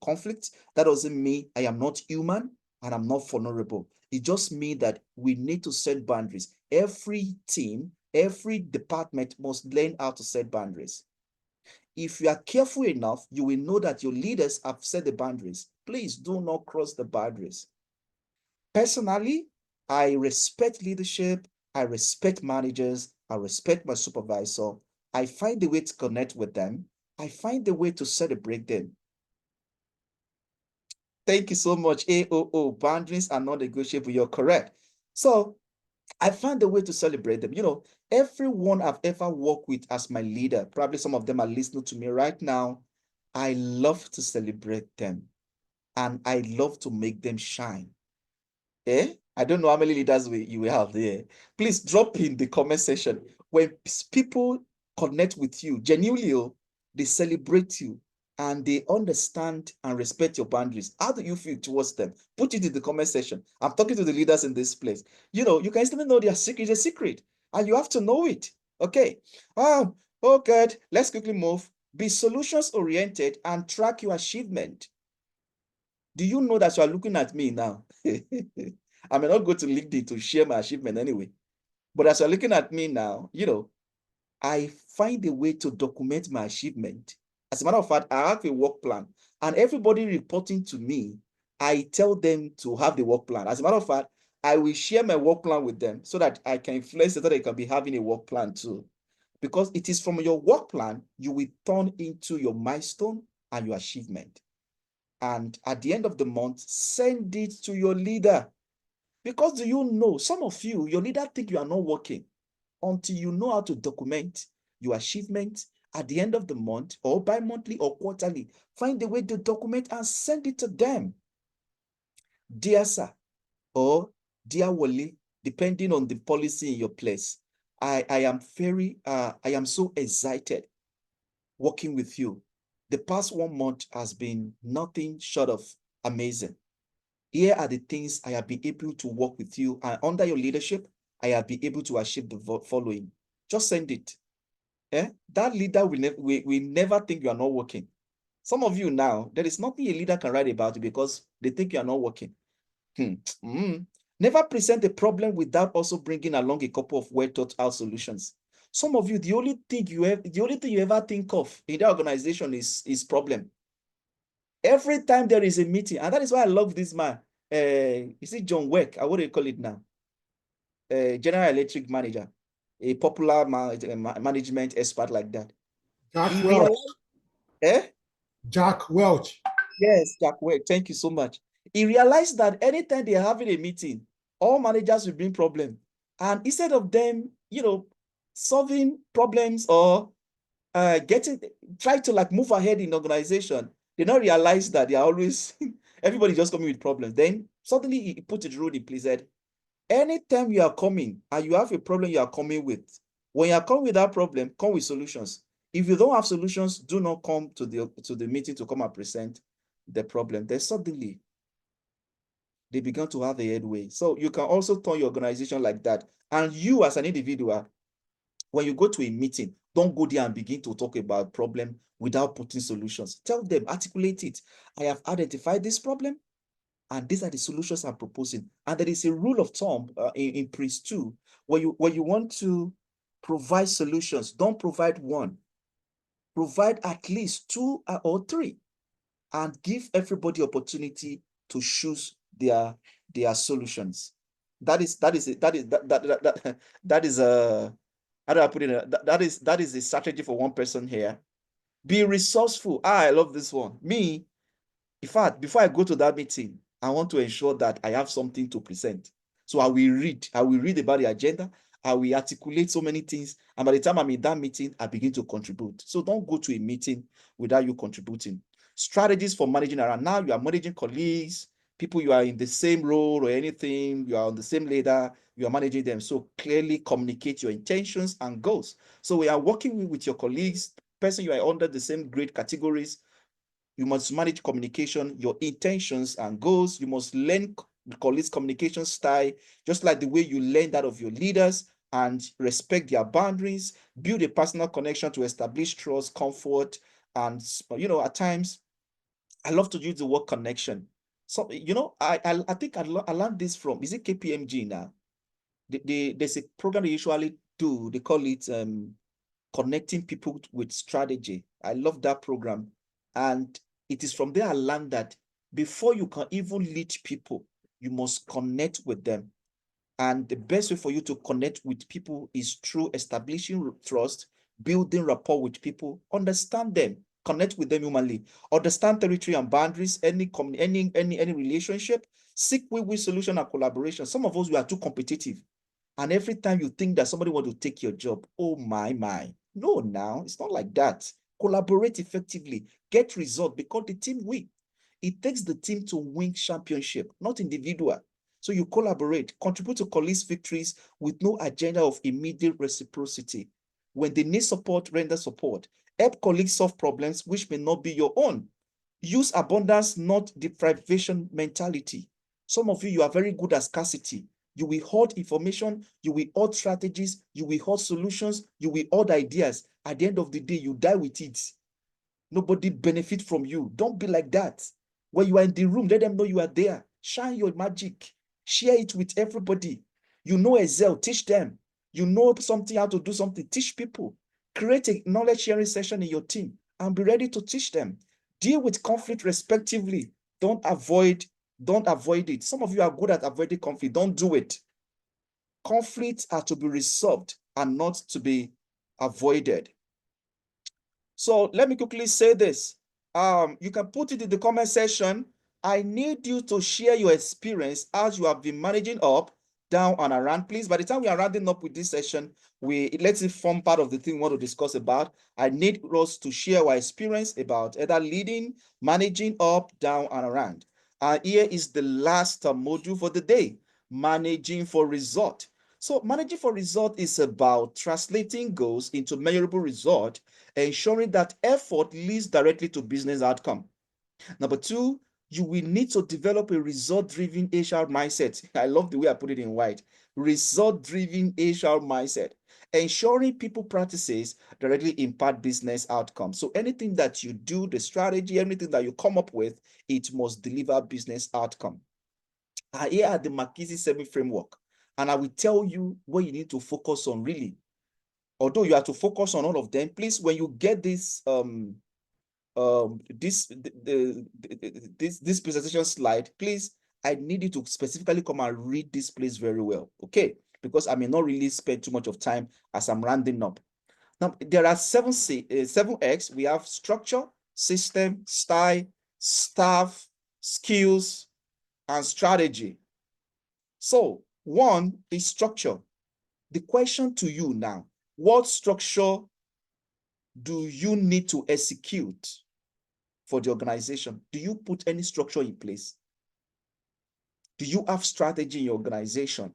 conflict. That doesn't mean I am not human and I'm not vulnerable. It just means that we need to set boundaries. Every team, every department must learn how to set boundaries. If you are careful enough, you will know that your leaders have set the boundaries. Please do not cross the boundaries. Personally, I respect leadership. I respect managers. I respect my supervisor. I find a way to connect with them. I find a way to celebrate them. Thank you so much. AOO, boundaries are not negotiable. You're correct. So I found a way to celebrate them. Everyone I've ever worked with as my leader, probably some of them are listening to me right now. I love to celebrate them and I love to make them shine. I don't know how many leaders you will have there. Please drop in the comment section. when people connect with you genuinely, they celebrate you and they understand and respect your boundaries. How do you feel towards them? Put it in the comment section. I'm talking to the leaders in this place. You know, you can still know their secret is a secret, and you have to know it. Okay. Oh good. Let's quickly move. Be solutions oriented and track your achievement. Do you know that you are looking at me now? I may not go to LinkedIn to share my achievement anyway, but as you're looking at me now, you know, I find a way to document my achievement. As a matter of fact, I have a work plan, and everybody reporting to me, I tell them to have the work plan. As a matter of fact, I will share my work plan with them so that I can influence it so they can be having a work plan too. Because it is from your work plan you will turn into your milestone and your achievement. And at the end of the month, send it to your leader. Because do you know, some of you, your leader think you are not working until you know how to document your achievements at the end of the month or bi-monthly or quarterly. Find a way to document and send it to them. Dear sir or dear Wally, depending on the policy in your place, I am so excited working with you. The past 1 month has been nothing short of amazing. Here are the things I have been able to work with you, and under your leadership, I have been able to achieve the following. Just send it. That leader will never think you are not working. Some of you now, there is nothing a leader can write about you because they think you are not working. Never present a problem without also bringing along a couple of well thought out solutions. Some of you, the only thing you ever think of in the organization is problem. Every time there is a meeting, and that is why I love this man. You see John Weck, what do you call it now? General Electric manager, a popular management expert like that. Jack Welch. Jack Welch. Yes, Jack Welch. Thank you so much. He realized that anytime they're having a meeting, all managers will bring problems. And instead of them, you know, solving problems or try to like move ahead in the organization, they don't realize that they are always, everybody just coming with problems. Then suddenly he put a rule in place that anytime you are coming and you have a problem you are coming with, when you are coming with that problem, come with solutions. If you don't have solutions, do not come to the meeting to come and present the problem. Then suddenly they began to have a headway. So you can also turn your organization like that. And you as an individual, when you go to a meeting, don't go there and begin to talk about problem without putting solutions. Tell them, articulate it. I have identified this problem, and these are the solutions I'm proposing. And there is a rule of thumb in Prince 2, where you want to provide solutions, don't provide one. Provide at least 2 or 3, and give everybody opportunity to choose their solutions. That is how do I put it? That is a strategy for one person here. Be resourceful. I love this one. Me, in fact, before I go to that meeting, I want to ensure that I have something to present. So I will read about the agenda. I will articulate so many things. And by the time I'm in that meeting, I begin to contribute. So don't go to a meeting without you contributing. Strategies for managing around. Now you are managing colleagues, people you are in the same role or anything, you are on the same ladder, you are managing them. So clearly communicate your intentions and goals. So we are working with your colleagues, person you are under the same grade categories. You must manage communication, your intentions and goals. You must learn colleagues' communication style, just like the way you learn that of your leaders, and respect their boundaries. Build a personal connection to establish trust, comfort, and at times, I love to use the word connection. So I think I learned this from, is it KPMG now? There's a program they usually do. They call it connecting people with strategy. I love that program, and it is from there I learned that before you can even lead people, you must connect with them. And the best way for you to connect with people is through establishing trust, building rapport with people, understand them, connect with them humanly, understand territory and boundaries, any relationship, seek win-win solution and collaboration. Some of us, we are too competitive. And every time you think that somebody wants to take your job, oh my. No, now it's not like that. Collaborate effectively, get results, because the team win. It takes the team to win championship, not individual. So you collaborate, contribute to colleagues' victories with no agenda of immediate reciprocity. When they need support, render support. Help colleagues solve problems which may not be your own. Use abundance, not deprivation mentality. Some of you are very good at scarcity. You will hoard information, you will hoard strategies, you will hoard solutions, you will hoard ideas. At the end of the day, you die with it. Nobody benefit from you. Don't be like that. When you are in the room, let them know you are there. Shine your magic. Share it with everybody. You know Excel, teach them. You know something, how to do something, teach people. Create a knowledge sharing session in your team and be ready to teach them. Deal with conflict respectively. Don't avoid it. Some of you are good at avoiding conflict. Don't do it. Conflicts are to be resolved and not to be avoided. So let me quickly say this. You can put it in the comment section. I need you to share your experience as you have been managing up, down, and around. Please, by the time we are rounding up with this session, let's it form part of the thing we want to discuss about. I need us to share our experience about either leading, managing up, down, and around. Here is the last module for the day, managing for result. So managing for result is about translating goals into measurable result, ensuring that effort leads directly to business outcome. Number two, you will need to develop a result-driven HR mindset. I love the way I put it in white. Result-driven HR mindset, ensuring people practices directly impact business outcomes. So anything that you do, the strategy, anything that you come up with, it must deliver business outcome. Here are the McKinsey 7 framework, and I will tell you what you need to focus on really. Although you have to focus on all of them, please, when you get this this presentation slide, please, I need you to specifically come and read this place very well, okay? Because I may not really spend too much of time as I'm rounding up. Now, there are 7 X. We have structure, system, style, staff, skills, and strategy. So 1 is structure. The question to you now, what structure do you need to execute for the organization? Do you put any structure in place? Do you have strategy in your organization?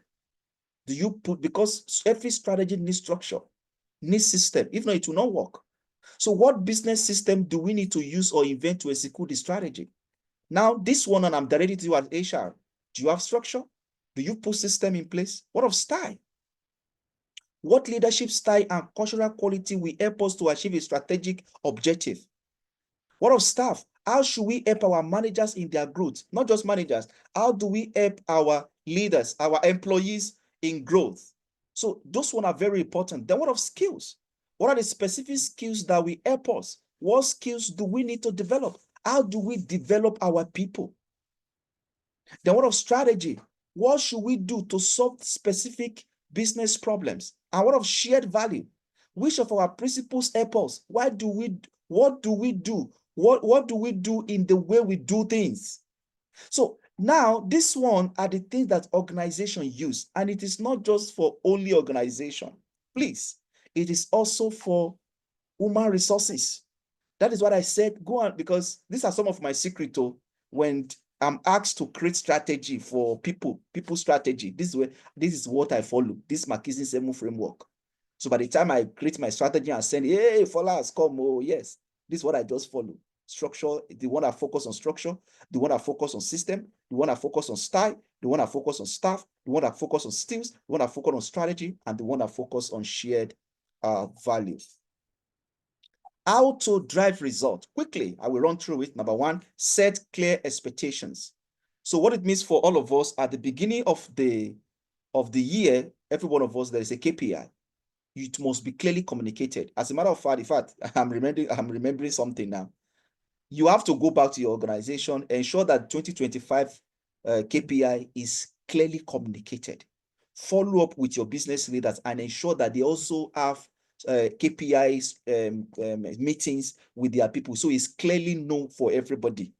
Do you put, because every strategy needs structure, needs system. If not, it will not work. So what business system do we need to use or invent to execute the strategy? Now, this one, and I'm directed to you as HR. Do you have structure? Do you put system in place? What of style? What leadership style and cultural quality will help us to achieve a strategic objective? What of staff? How should we help our managers in their growth? Not just managers. How do we help our leaders, our employees in growth? So those ones are very important. Then what of skills? What are the specific skills that will help us? What skills do we need to develop? How do we develop our people? Then what of strategy? What should we do to solve specific business problems? And what of shared value? Which of our principles help us? What do we do? What do we do in the way we do things? So now this one are the things that organizations use, and it is not just for only organization. Please, it is also for human resources. That is what I said. Go on, because these are some of my secrets. When I'm asked to create strategy for people strategy, this is what I follow. This McKinsey 7 framework. So by the time I create my strategy and send, hey, followers, come, oh yes, this is what I just follow. Structure, the one that focus on structure, the one that focus on system, the one that focus on style, the one that focus on staff, the one that focus on skills, the one that focus on strategy, and the one that focus on shared values. How to drive result. Quickly, I will run through it. Number 1, set clear expectations. So what it means for all of us at the beginning of the year, every one of us, there is a KPI. It must be clearly communicated. As a matter of fact, in fact, I'm remembering something now. You have to go back to your organization, ensure that 2025 KPI is clearly communicated. Follow up with your business leaders and ensure that they also have KPIs meetings with their people, so it's clearly known for everybody.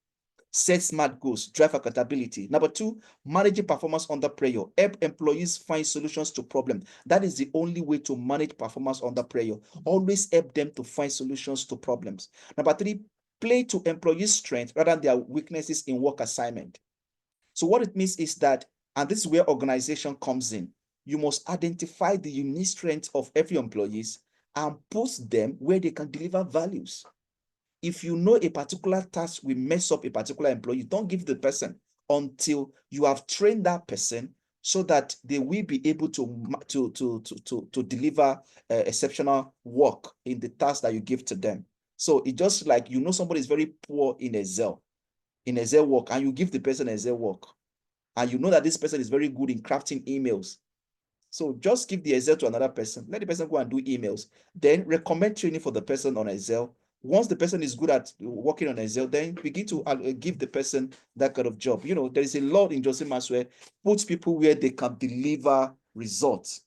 Set smart goals, drive accountability. Number 2, managing performance under pressure. Help employees find solutions to problems. That is the only way to manage performance under pressure. Always help them to find solutions to problems. Number 3, play to employees' strengths rather than their weaknesses in work assignment. So what it means is that And this is where organization comes in. You must identify the unique strengths of every employees and post them where they can deliver values. If you know a particular task will mess up a particular employee, don't give the person until you have trained that person so that they will be able to deliver exceptional work in the task that you give to them. So it's just like, you know, somebody is very poor in Excel work, and you give the person Excel work, and you know that this person is very good in crafting emails. So just give the Excel to another person. Let the person go and do emails. Then recommend training for the person on Excel. Once the person is good at working on Excel, then begin to give the person that kind of job. You know, there is a law in Joseph Maxwell, puts people where they can deliver results.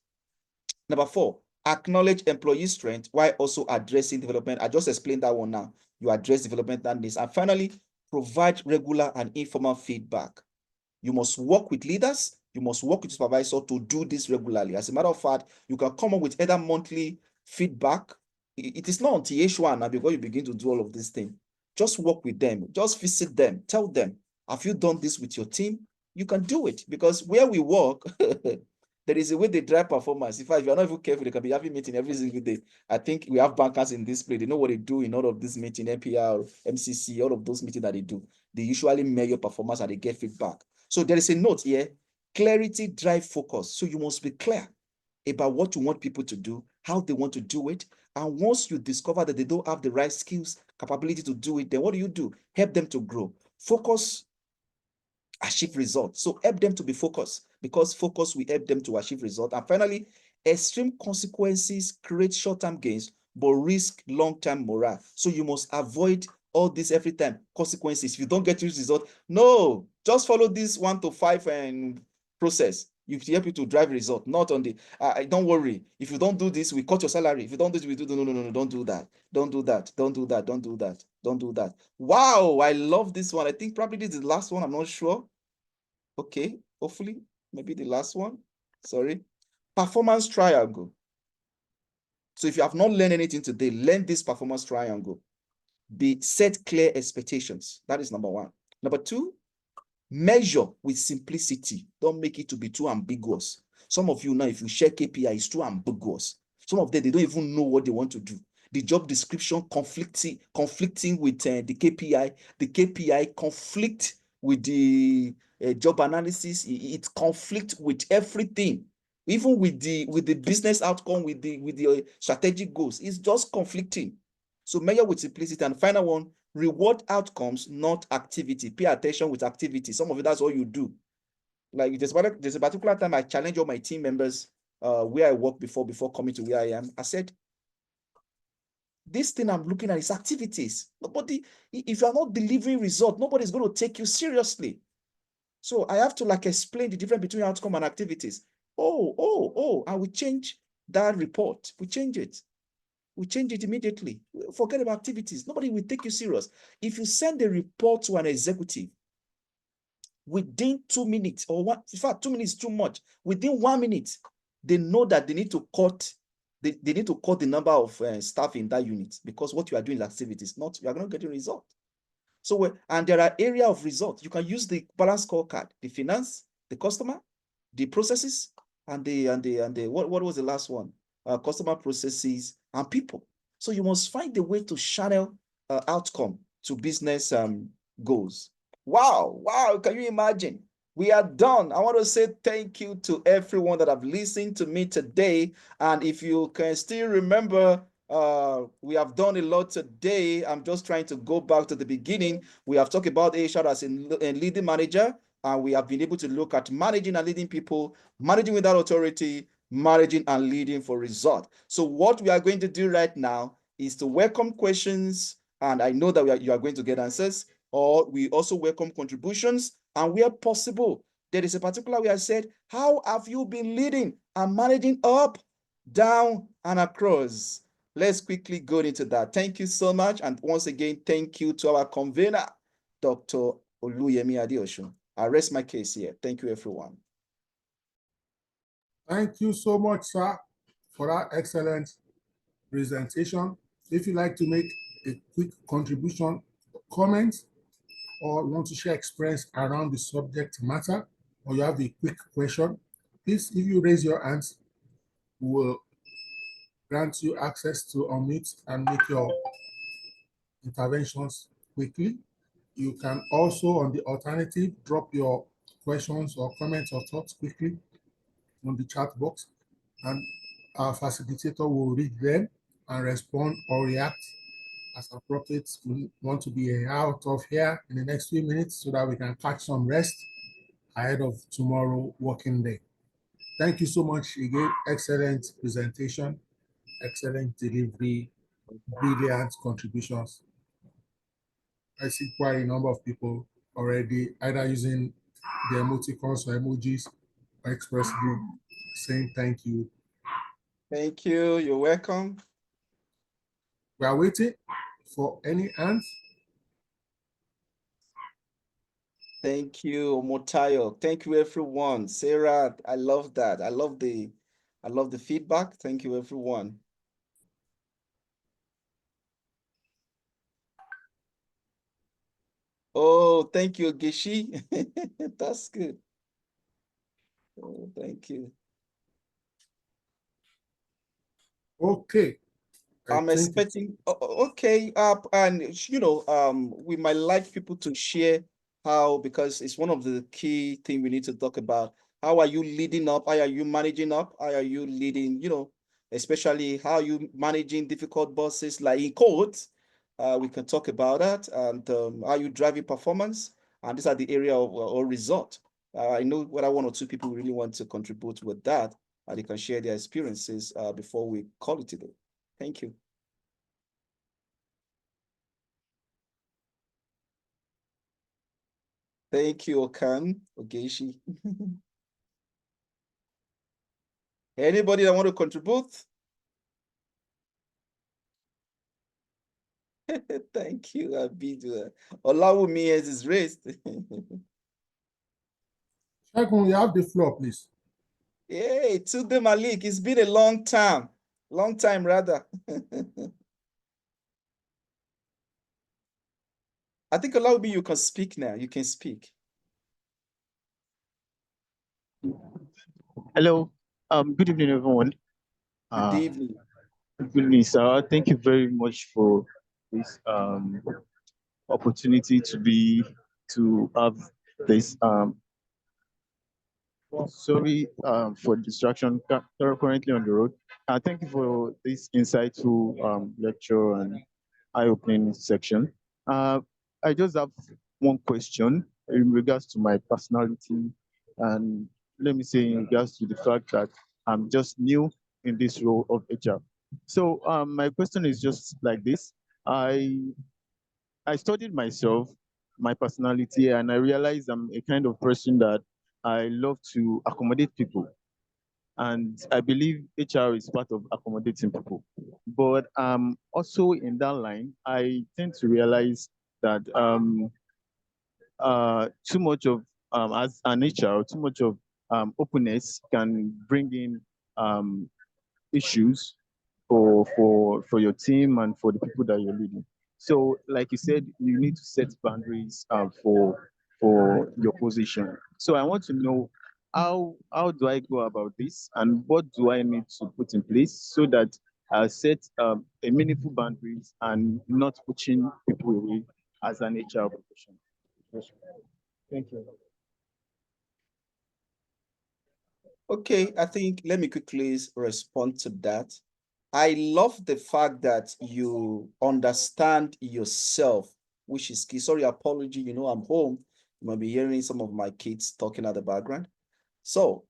Number 4, acknowledge employee strength while also addressing development. I just explained that one now. You address developmental needs. And finally, provide regular and informal feedback. You must work with leaders. You must work with supervisor to do this regularly. As a matter of fact, you can come up with either monthly feedback. It is not until H1 now before you begin to do all of these things. Just work with them. Just visit them. Tell them, have you done this with your team? You can do it, because where we work, there is a way they drive performance. In fact, if you're not even careful, they can be having meeting every single day. I think we have bankers in this place. They know what they do in all of this meeting, NPR, MCC, all of those meetings that they do. They usually measure performance and they get feedback. So there is a note here: clarity drive focus. So you must be clear about what you want people to do, how they want to do it. And once you discover that they don't have the right skills, capability to do it, then what do? Help them to grow. Focus, achieve results. So help them to be focused, because focus will help them to achieve results. And finally, extreme consequences create short-term gains, but risk long-term morale. So you must avoid all this every time. Consequences, if you don't get this result, no, just follow this 1 to 5 and process. You help you to drive result, not on the don't worry. If you don't do this, we cut your salary. If you don't do this, we do no, don't do that. Don't do that. Don't do that. Don't do that. Don't do that. Wow, I love this one. I think probably this is the last one. I'm not sure. Okay, hopefully, maybe the last one. Sorry. Performance triangle. So if you have not learned anything today, learn this performance triangle. Set clear expectations. That is number 1. Number 2, measure with simplicity. Don't make it to be too ambiguous. Some of you now, if you share KPI, it's too ambiguous. Some of them, they don't even know what they want to do. The job description conflicting with the KPI. The KPI conflict with the job analysis. It conflicts with everything, even with the business outcome, with the strategic goals. It's just conflicting. So measure with simplicity. And final one, reward outcomes, not activity. Pay attention with activity. Some of it, that's all you do. Like there's a particular time I challenge all my team members where I worked before coming to where I am. I said, this thing I'm looking at is activities. Nobody, if you are not delivering result, nobody's going to take you seriously. So I have to like explain the difference between outcome and activities. And we change that report. We change it. We change it immediately. Forget about activities. Nobody will take you serious. If you send a report to an executive, within 2 minutes, or one, in fact, 2 minutes is too much. Within 1 minute, they know that they need to cut. They need to cut the number of staff in that unit, because what you are doing is activities, not you are not getting result. So, and there are area of results. You can use the balance scorecard, the finance, the customer, the processes, and the what was the last one? Customer, processes, and people. So you must find a way to channel outcome to business goals. Wow, can you imagine? We are done. I want to say thank you to everyone that have listened to me today. And if you can still remember, we have done a lot today. I'm just trying to go back to the beginning. We have talked about HR as a leading manager, and we have been able to look at managing and leading people, managing without authority, managing and leading for result. So what we are going to do right now is to welcome questions, and I know that you are going to get answers, or we also welcome contributions, and where possible, there is a particular way I said, how have you been leading and managing up, down, and across? Let's quickly go into that. Thank you so much. And once again, thank you to our convener, Dr. Oluyemi Adeosun. I rest my case here. Thank you, everyone. Thank you so much, sir, for that excellent presentation. If you'd like to make a quick contribution, comment, or want to share experience around the subject matter, or you have a quick question, please, if you raise your hands, we'll grant you access to unmute and make your interventions quickly. You can also, on the alternative, drop your questions or comments or thoughts quickly on the chat box, and our facilitator will read them and respond or react as appropriate. We want to be out of here in the next few minutes so that we can catch some rest ahead of tomorrow working day. Thank you so much again. Excellent presentation, excellent delivery, brilliant contributions. I see quite a number of people already either using the emoticons or emojis or expressly saying thank you. Thank you. You're welcome. We are waiting for any hands. Thank you, Motayo. Thank you, everyone. Sarah, I love that. I love the feedback. Thank you, everyone. Oh, thank you, Gishi. That's good. Oh, thank you. Okay. I'm expecting, okay, and we might like people to share how, because it's one of the key things we need to talk about. How are you leading up? How are you managing up? How are you leading, especially how are you managing difficult bosses like in codes? We can talk about that, and how you driving performance. And these are the area of or result. I know whether one or two people really want to contribute with that, and they can share their experiences before we call it today. Thank you. Thank you, Okan Ogeshi. Anybody that want to contribute? Thank you, Abidu. Olawumi has his raised. Shagun, you have the floor, please. Hey, Tunde Malik, it's been a long time. Long time, rather. I think Olawumi, you can speak now. You can speak. Hello. Good evening, everyone. Good evening. Good evening, sir. Thank you very much for this opportunity to have this. Sorry for distraction. Currently on the road. Thank you for this insightful lecture and eye-opening section. I just have one question in regards to my personality, and let me say in regards to the fact that I'm just new in this role of HR. So my question is just like this. I studied myself, my personality, and I realized I'm a kind of person that I love to accommodate people. And I believe HR is part of accommodating people. But also in that line, I tend to realize that too much of, as an HR, too much of openness can bring in issues for your team and for the people that you're leading. So, like you said, you need to set boundaries for your position. So, I want to know how do I go about this, and what do I need to put in place so that I set a meaningful boundaries and not pushing people away as an HR professional. Thank you. Okay, I think let me quickly respond to that. I love the fact that you understand yourself, which is key. Sorry, apology, I'm home. You might be hearing some of my kids talking at the background. So,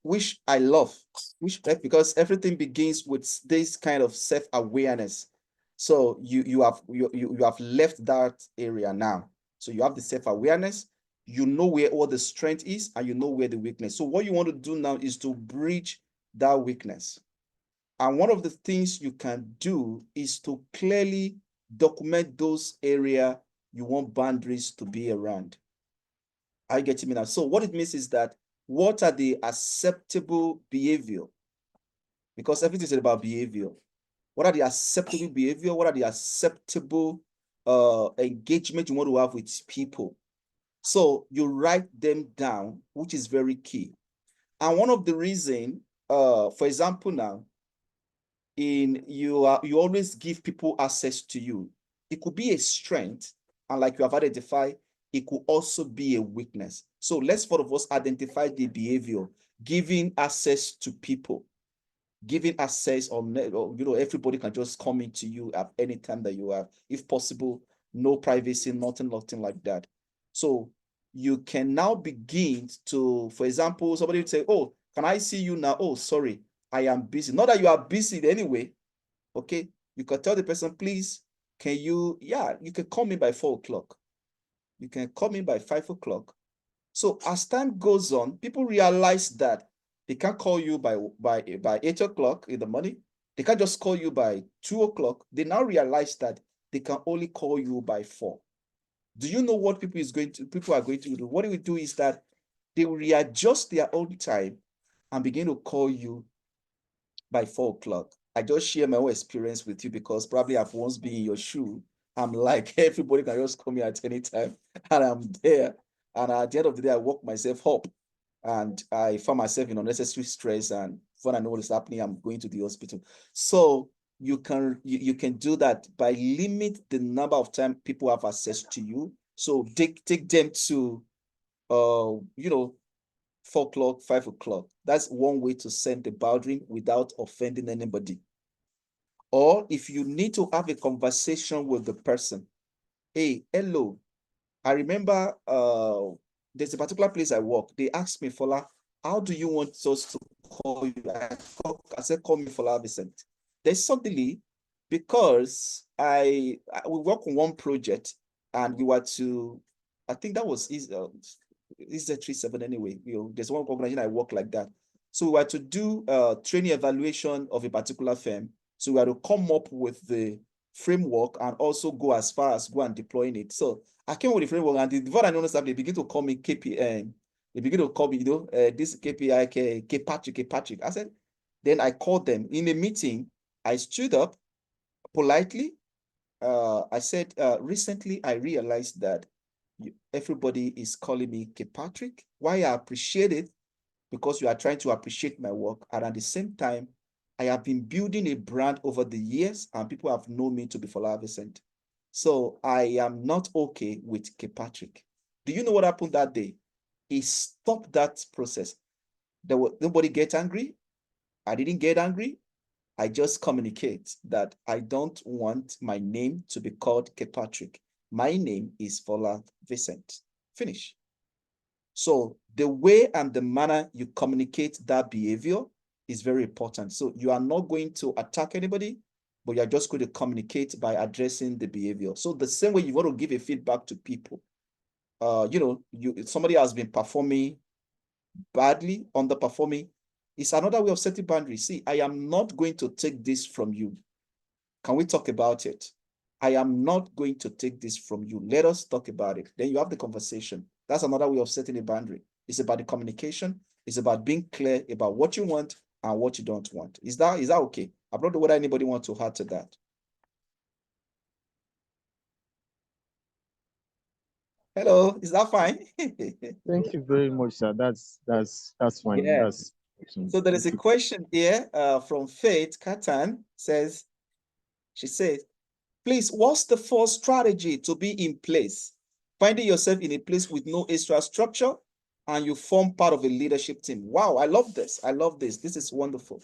which I love, because everything begins with this kind of self-awareness. So you have left that area now. So you have the self-awareness, you know where all the strength is, and you know where the weakness. So what you want to do now is to bridge that weakness. And one of the things you can do is to clearly document those areas you want boundaries to be around. Are you getting me now? So what it means is that what are the acceptable behavior? Because everything is about behavior. What are the acceptable behavior? What are the acceptable engagement you want to have with people? So you write them down, which is very key. And one of the reason, for example, now, you always give people access to you. It could be a strength, and like you have identified, it could also be a weakness. So let's for of us identify the behavior, giving access to people, giving access or everybody can just come into you at any time that you have, if possible, no privacy, nothing like that. So you can now begin to, for example, somebody would say, oh, can I see you now? Oh, sorry, I am busy. Not that you are busy anyway. Okay, you can tell the person, please, can you, you can call me by 4 o'clock. You can call me by 5 o'clock. So as time goes on, people realize that they can't call you by 8 o'clock in the morning. They can't just call you by 2 o'clock. They now realize that they can only call you by 4. Do you know what people are going to do? What they will do is that they will readjust their own time and begin to call you by 4 o'clock. I just share my own experience with you because probably I've once been in your shoe. I'm like, everybody can just call me at any time and I'm there. And at the end of the day, I woke myself up and I found myself in unnecessary stress. And when I know what is happening, I'm going to the hospital. So you can do that by limit the number of time people have access to you. So take them to 4 o'clock, 5 o'clock. That's one way to set the boundary without offending anybody. Or if you need to have a conversation with the person, hey, hello, I remember there's a particular place I work. They asked me, Fola, how do you want us to call you? I said, call me Fola Vincent. There's suddenly, because we work on one project and we were to, I think that was Z37 anyway. There's one organization I work like that. So we were to do training evaluation of a particular firm. So we had to come up with the framework and also go as far as go and deploying it. So I came with the framework, and before I noticed that, they begin to call me KPI. They begin to call me, this KPI, K Patrick. I said, then I called them in a meeting. I stood up politely. I said, recently I realized that everybody is calling me K Patrick. Why I appreciate it, because you are trying to appreciate my work. And at the same time, I have been building a brand over the years and people have known me to be Fola Vincent. So I am not okay with K Patrick. Do you know what happened that day? He stopped that process. Nobody get angry. I didn't get angry. I just communicate that I don't want my name to be called K Patrick. My name is Fola Vincent. Finish. So the way and the manner you communicate that behavior is very important. So you are not going to attack anybody, but you're just going to communicate by addressing the behavior. So the same way you want to give a feedback to people. Somebody has been performing badly, underperforming. It's another way of setting boundaries. See, I am not going to take this from you. Can we talk about it? I am not going to take this from you. Let us talk about it. Then you have the conversation. That's another way of setting a boundary. It's about the communication. It's about being clear about what you want and what you don't want. Is that okay? I don't know whether anybody wants to add to that. Hello, is that fine? Thank you very much, sir. That's fine. Yeah. That's so there is a question here from Faith Katan. She says, please, what's the first strategy to be in place? Finding yourself in a place with no extra structure and you form part of a leadership team. Wow, I love this. I love this. This is wonderful.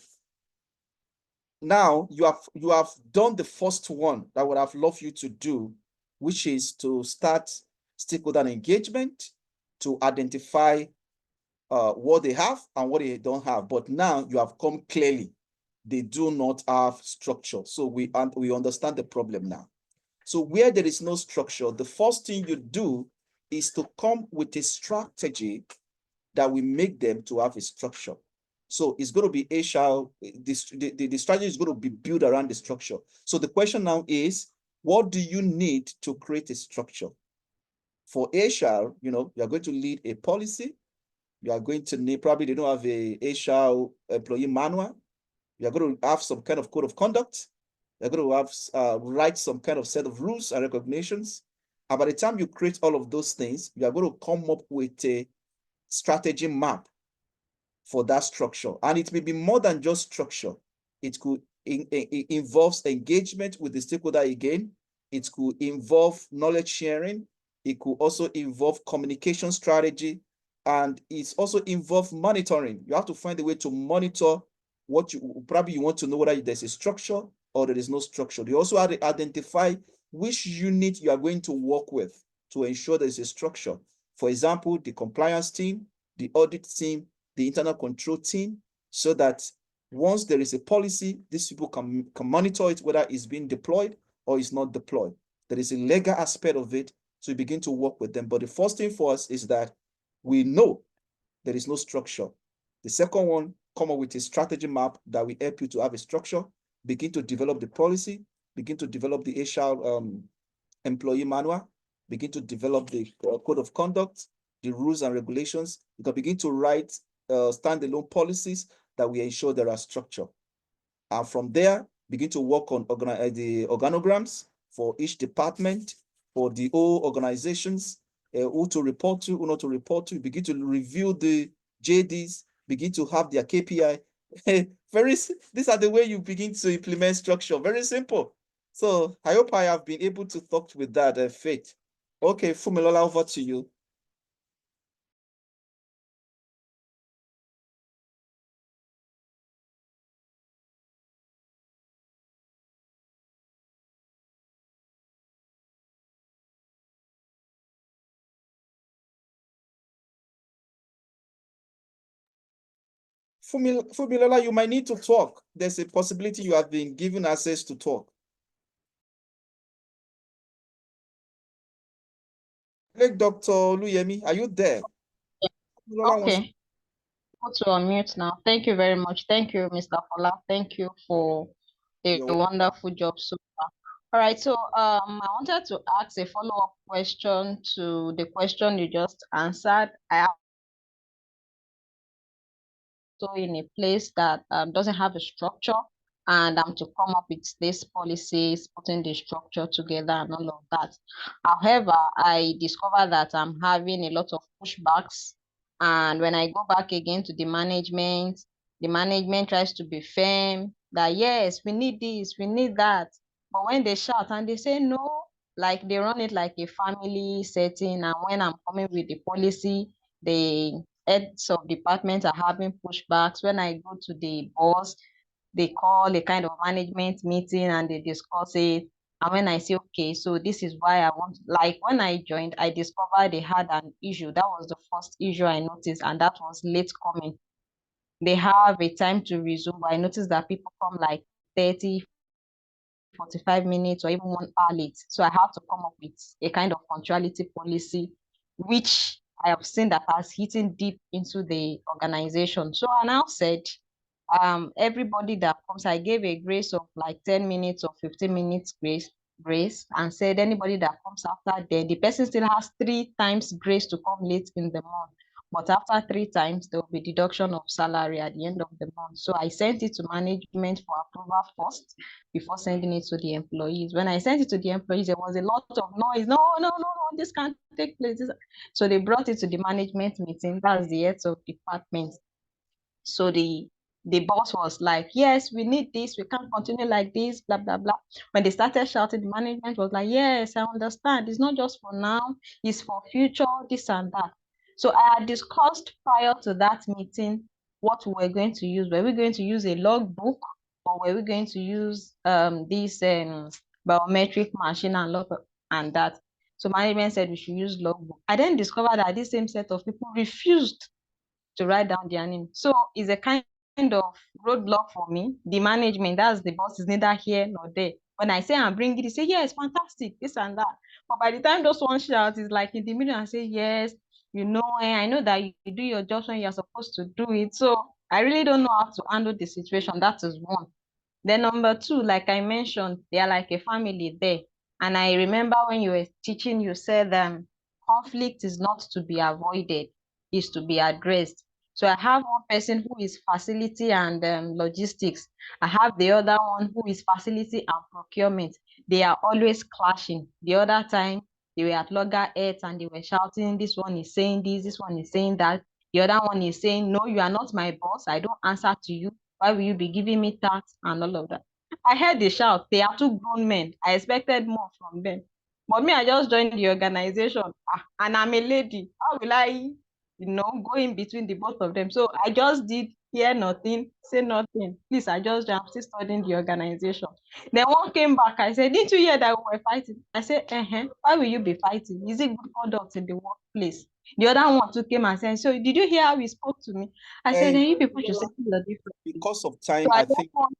Now you have done the first one that I would have loved you to do, which is to start stakeholder engagement, to identify what they have and what they don't have. But now you have come clearly. They do not have structure. So we understand the problem now. So where there is no structure, the first thing you do is to come with a strategy that will make them to have a structure. So it's going to be HR, the strategy is going to be built around the structure. So the question now is, what do you need to create a structure? For HR, you are going to lead a policy. You are going to need, probably they don't have a HR employee manual. You're going to have some kind of code of conduct. You're going to have write some kind of set of rules and recognitions. And by the time you create all of those things, you are going to come up with a strategy map for that structure. And it may be more than just structure. It could involves engagement with the stakeholder again. It could involve knowledge sharing. It could also involve communication strategy. And it's also involve monitoring. You have to find a way to monitor what you probably want to know whether there's a structure or there is no structure. You also have to identify which unit you are going to work with to ensure there's a structure. For example, the compliance team, the audit team, the internal control team, so that once there is a policy, these people can monitor it, whether it's being deployed or it's not deployed. There is a legal aspect of it, so we begin to work with them. But the first thing for us is that we know there is no structure. The second one, come up with a strategy map that will help you to have a structure, begin to develop the policy, begin to develop the HR employee manual, begin to develop the code of conduct, the rules and regulations. You can begin to write standalone policies that will ensure there are structure. And from there, begin to work on the organograms for each department, for the whole organizations, who to report to, who not to report to. Begin to review the JDs, begin to have their KPI. These are the way you begin to implement structure. Very simple. So I hope I have been able to talk with that, Faith. Okay, Fumilola, over to you. Fumilola, you might need to talk. There's a possibility you have been given access to talk. Like Dr. Oluyemi, are you there? Okay. Go to unmute now. Thank you very much. Thank you, Mr. Fola. Thank you for a wonderful job so far. All right, so I wanted to ask a follow-up question to the question you just answered. I am also in a place that doesn't have a structure, and I'm to come up with these policies, putting the structure together and all of that. However, I discovered that I'm having a lot of pushbacks, and when I go back again to the management tries to be firm that yes, we need this, we need that. But when they shout and they say no, like they run it like a family setting, and when I'm coming with the policy, the heads of department are having pushbacks. When I go to the boss, they call a kind of management meeting and they discuss it. And when I say, okay, so this is why I want, like when I joined, I discovered they had an issue. That was the first issue I noticed, and that was late coming. They have a time to resume, but I noticed that people come like 30, 45 minutes or even 1 hour late. So I have to come up with a kind of punctuality policy, which I have seen that has hidden deep into the organization. So I now said, everybody that comes, I gave a grace of like 10 minutes or 15 minutes grace, and said anybody that comes after then, the person still has 3 times grace to come late in the month. But after 3 times, there will be deduction of salary at the end of the month. So I sent it to management for approval first before sending it to the employees. When I sent it to the employees, there was a lot of noise. No, this can't take place. So they brought it to the management meeting. That's the heads of department. So the boss was like, yes, we need this. We can't continue like this, blah, blah, blah. When they started shouting, the management was like, yes, I understand. It's not just for now. It's for future, this and that. So I had discussed prior to that meeting what we were going to use. Were we going to use a logbook, or were we going to use this biometric machine and that? So management said we should use logbook. I then discovered that this same set of people refused to write down their name. So it's a kind of roadblock for me. The management, that's the boss, is neither here nor there. When I say I'm bringing it, they say, yes, fantastic, this and that. But by the time those one shout, it's like in the middle and say, yes, I know that you do your job when you're supposed to do it. So I really don't know how to handle the situation. That is one. Then number 2, like I mentioned, they are like a family there. And I remember when you were teaching, you said conflict is not to be avoided, is to be addressed. So I have one person who is facility and logistics. I have the other one who is facility and procurement. They are always clashing. The other time, they were at loggerheads and they were shouting, this one is saying this one is saying that. The other one is saying, no, you are not my boss. I don't answer to you. Why will you be giving me tax and all of that? I heard the shout. They are two grown men. I expected more from them. But me, I just joined the organization, and I'm a lady. How will I, go in between the both of them? So I just did hear nothing, say nothing. Please, I'm still studying the organization. Then one came back. I said, didn't you hear that we were fighting? I said, why will you be fighting? Is it good conduct in the workplace? The other one too came and said, so did you hear how he spoke to me? I said, And then you people should settle your difference. because of So time, I I just think. want,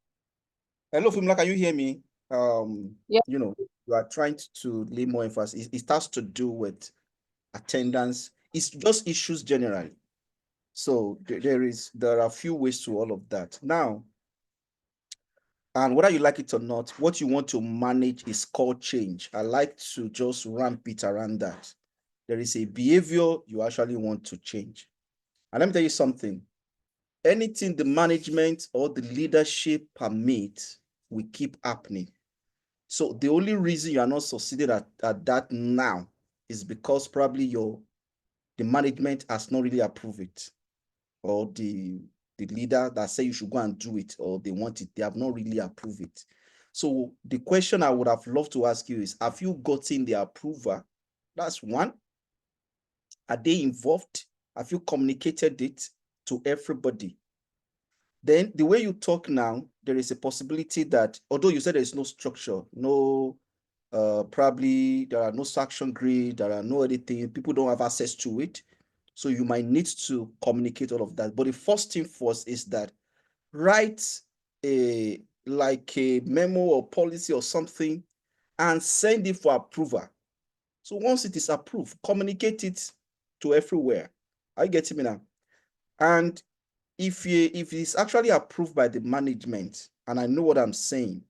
Hello, Fimla, can you hear me? yeah. You are trying to lay more emphasis. It has to do with attendance. It's just issues generally. So there are a few ways to all of that. Now, and whether you like it or not, what you want to manage is called change. I like to just ramp it around that. There is a behavior you actually want to change. And let me tell you something. Anything the management or the leadership permit will keep happening. So the only reason you are not succeeding at that now is because probably the management has not really approved it, or the leader that say you should go and do it, or they want it, they have not really approved it. So the question I would have loved to ask you is, have you gotten the approval? That's one. Are they involved? Have you communicated it to everybody? Then the way you talk now, there is a possibility that although you said there is no structure, no probably there are no sanction grid, there are no anything, people don't have access to it. So you might need to communicate all of that. But the first thing first is that write like a memo or policy or something and send it for approval. So once it is approved, communicate it to everywhere. Are you getting me now? And if it's actually approved by the management, and I know what I'm saying,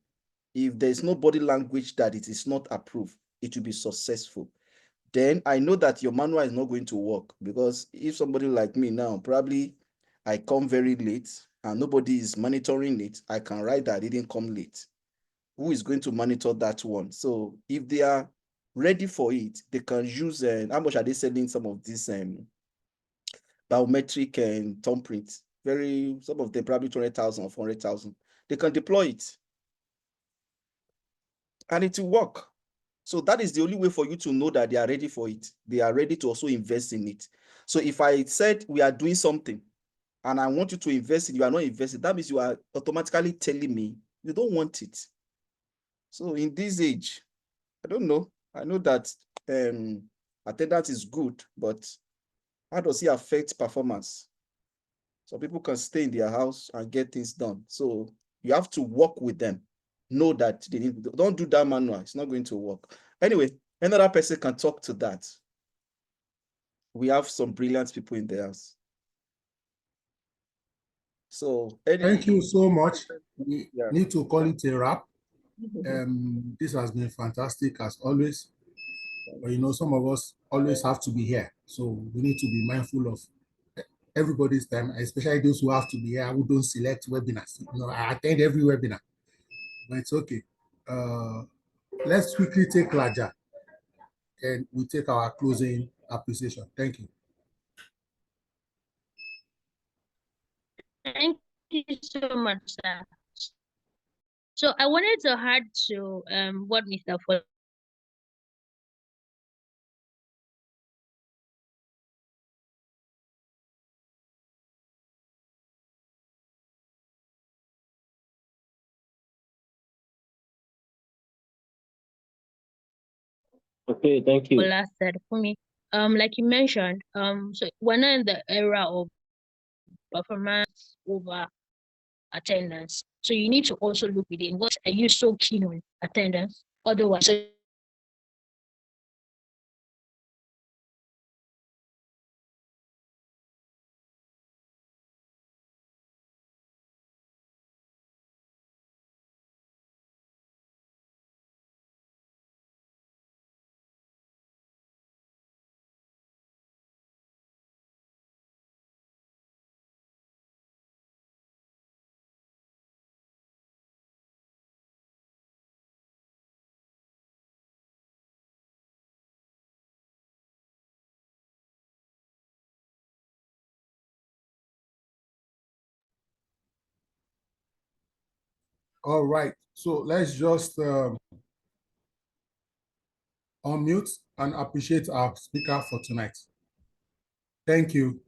if there's no body language that it is not approved, it will be successful. Then I know that your manual is not going to work, because if somebody like me now, probably I come very late and nobody is monitoring it, I can write that I didn't come late. Who is going to monitor that one? So if they are ready for it, they can use, how much are they selling some of these biometric and thumbprints? Some of them probably 200,000 or 400,000. They can deploy it and it will work. So that is the only way for you to know that they are ready for it. They are ready to also invest in it. So if I said we are doing something and I want you to invest in, you are not investing, that means you are automatically telling me you don't want it. So in this age, I don't know. I know that attendance is good, but how does it affect performance? So people can stay in their house and get things done. So you have to work with them. Know that they don't do that manual. It's not going to work. Anyway, another person can talk to that. We have some brilliant people in the house. So Thank you so much. We Yeah. need to call it a wrap. This has been fantastic as always. But some of us always have to be here. So we need to be mindful of everybody's time, especially those who have to be here, who don't select webinars. I attend every webinar, but it's okay. Let's quickly take Laja and we take our closing appreciation. Thank you. Thank you so much, sir. So I wanted to add to what Mr. Fol Okay, thank you. Fola said for me. Like you mentioned, so we're not in the era of performance over attendance. So you need to also look within what are you so keen on attendance? Otherwise, so All right, so let's just unmute and appreciate our speaker for tonight. Thank you.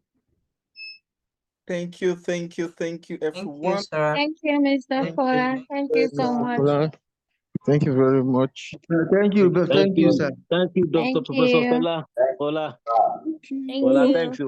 Thank you, thank you, thank you, everyone. sir. Thank you, Mr. Fola. Thank you so much. Thank you very much. Thank you, sir. Thank Dr. Professor you. Fela. Hola. Thank Hola, you. thanks you.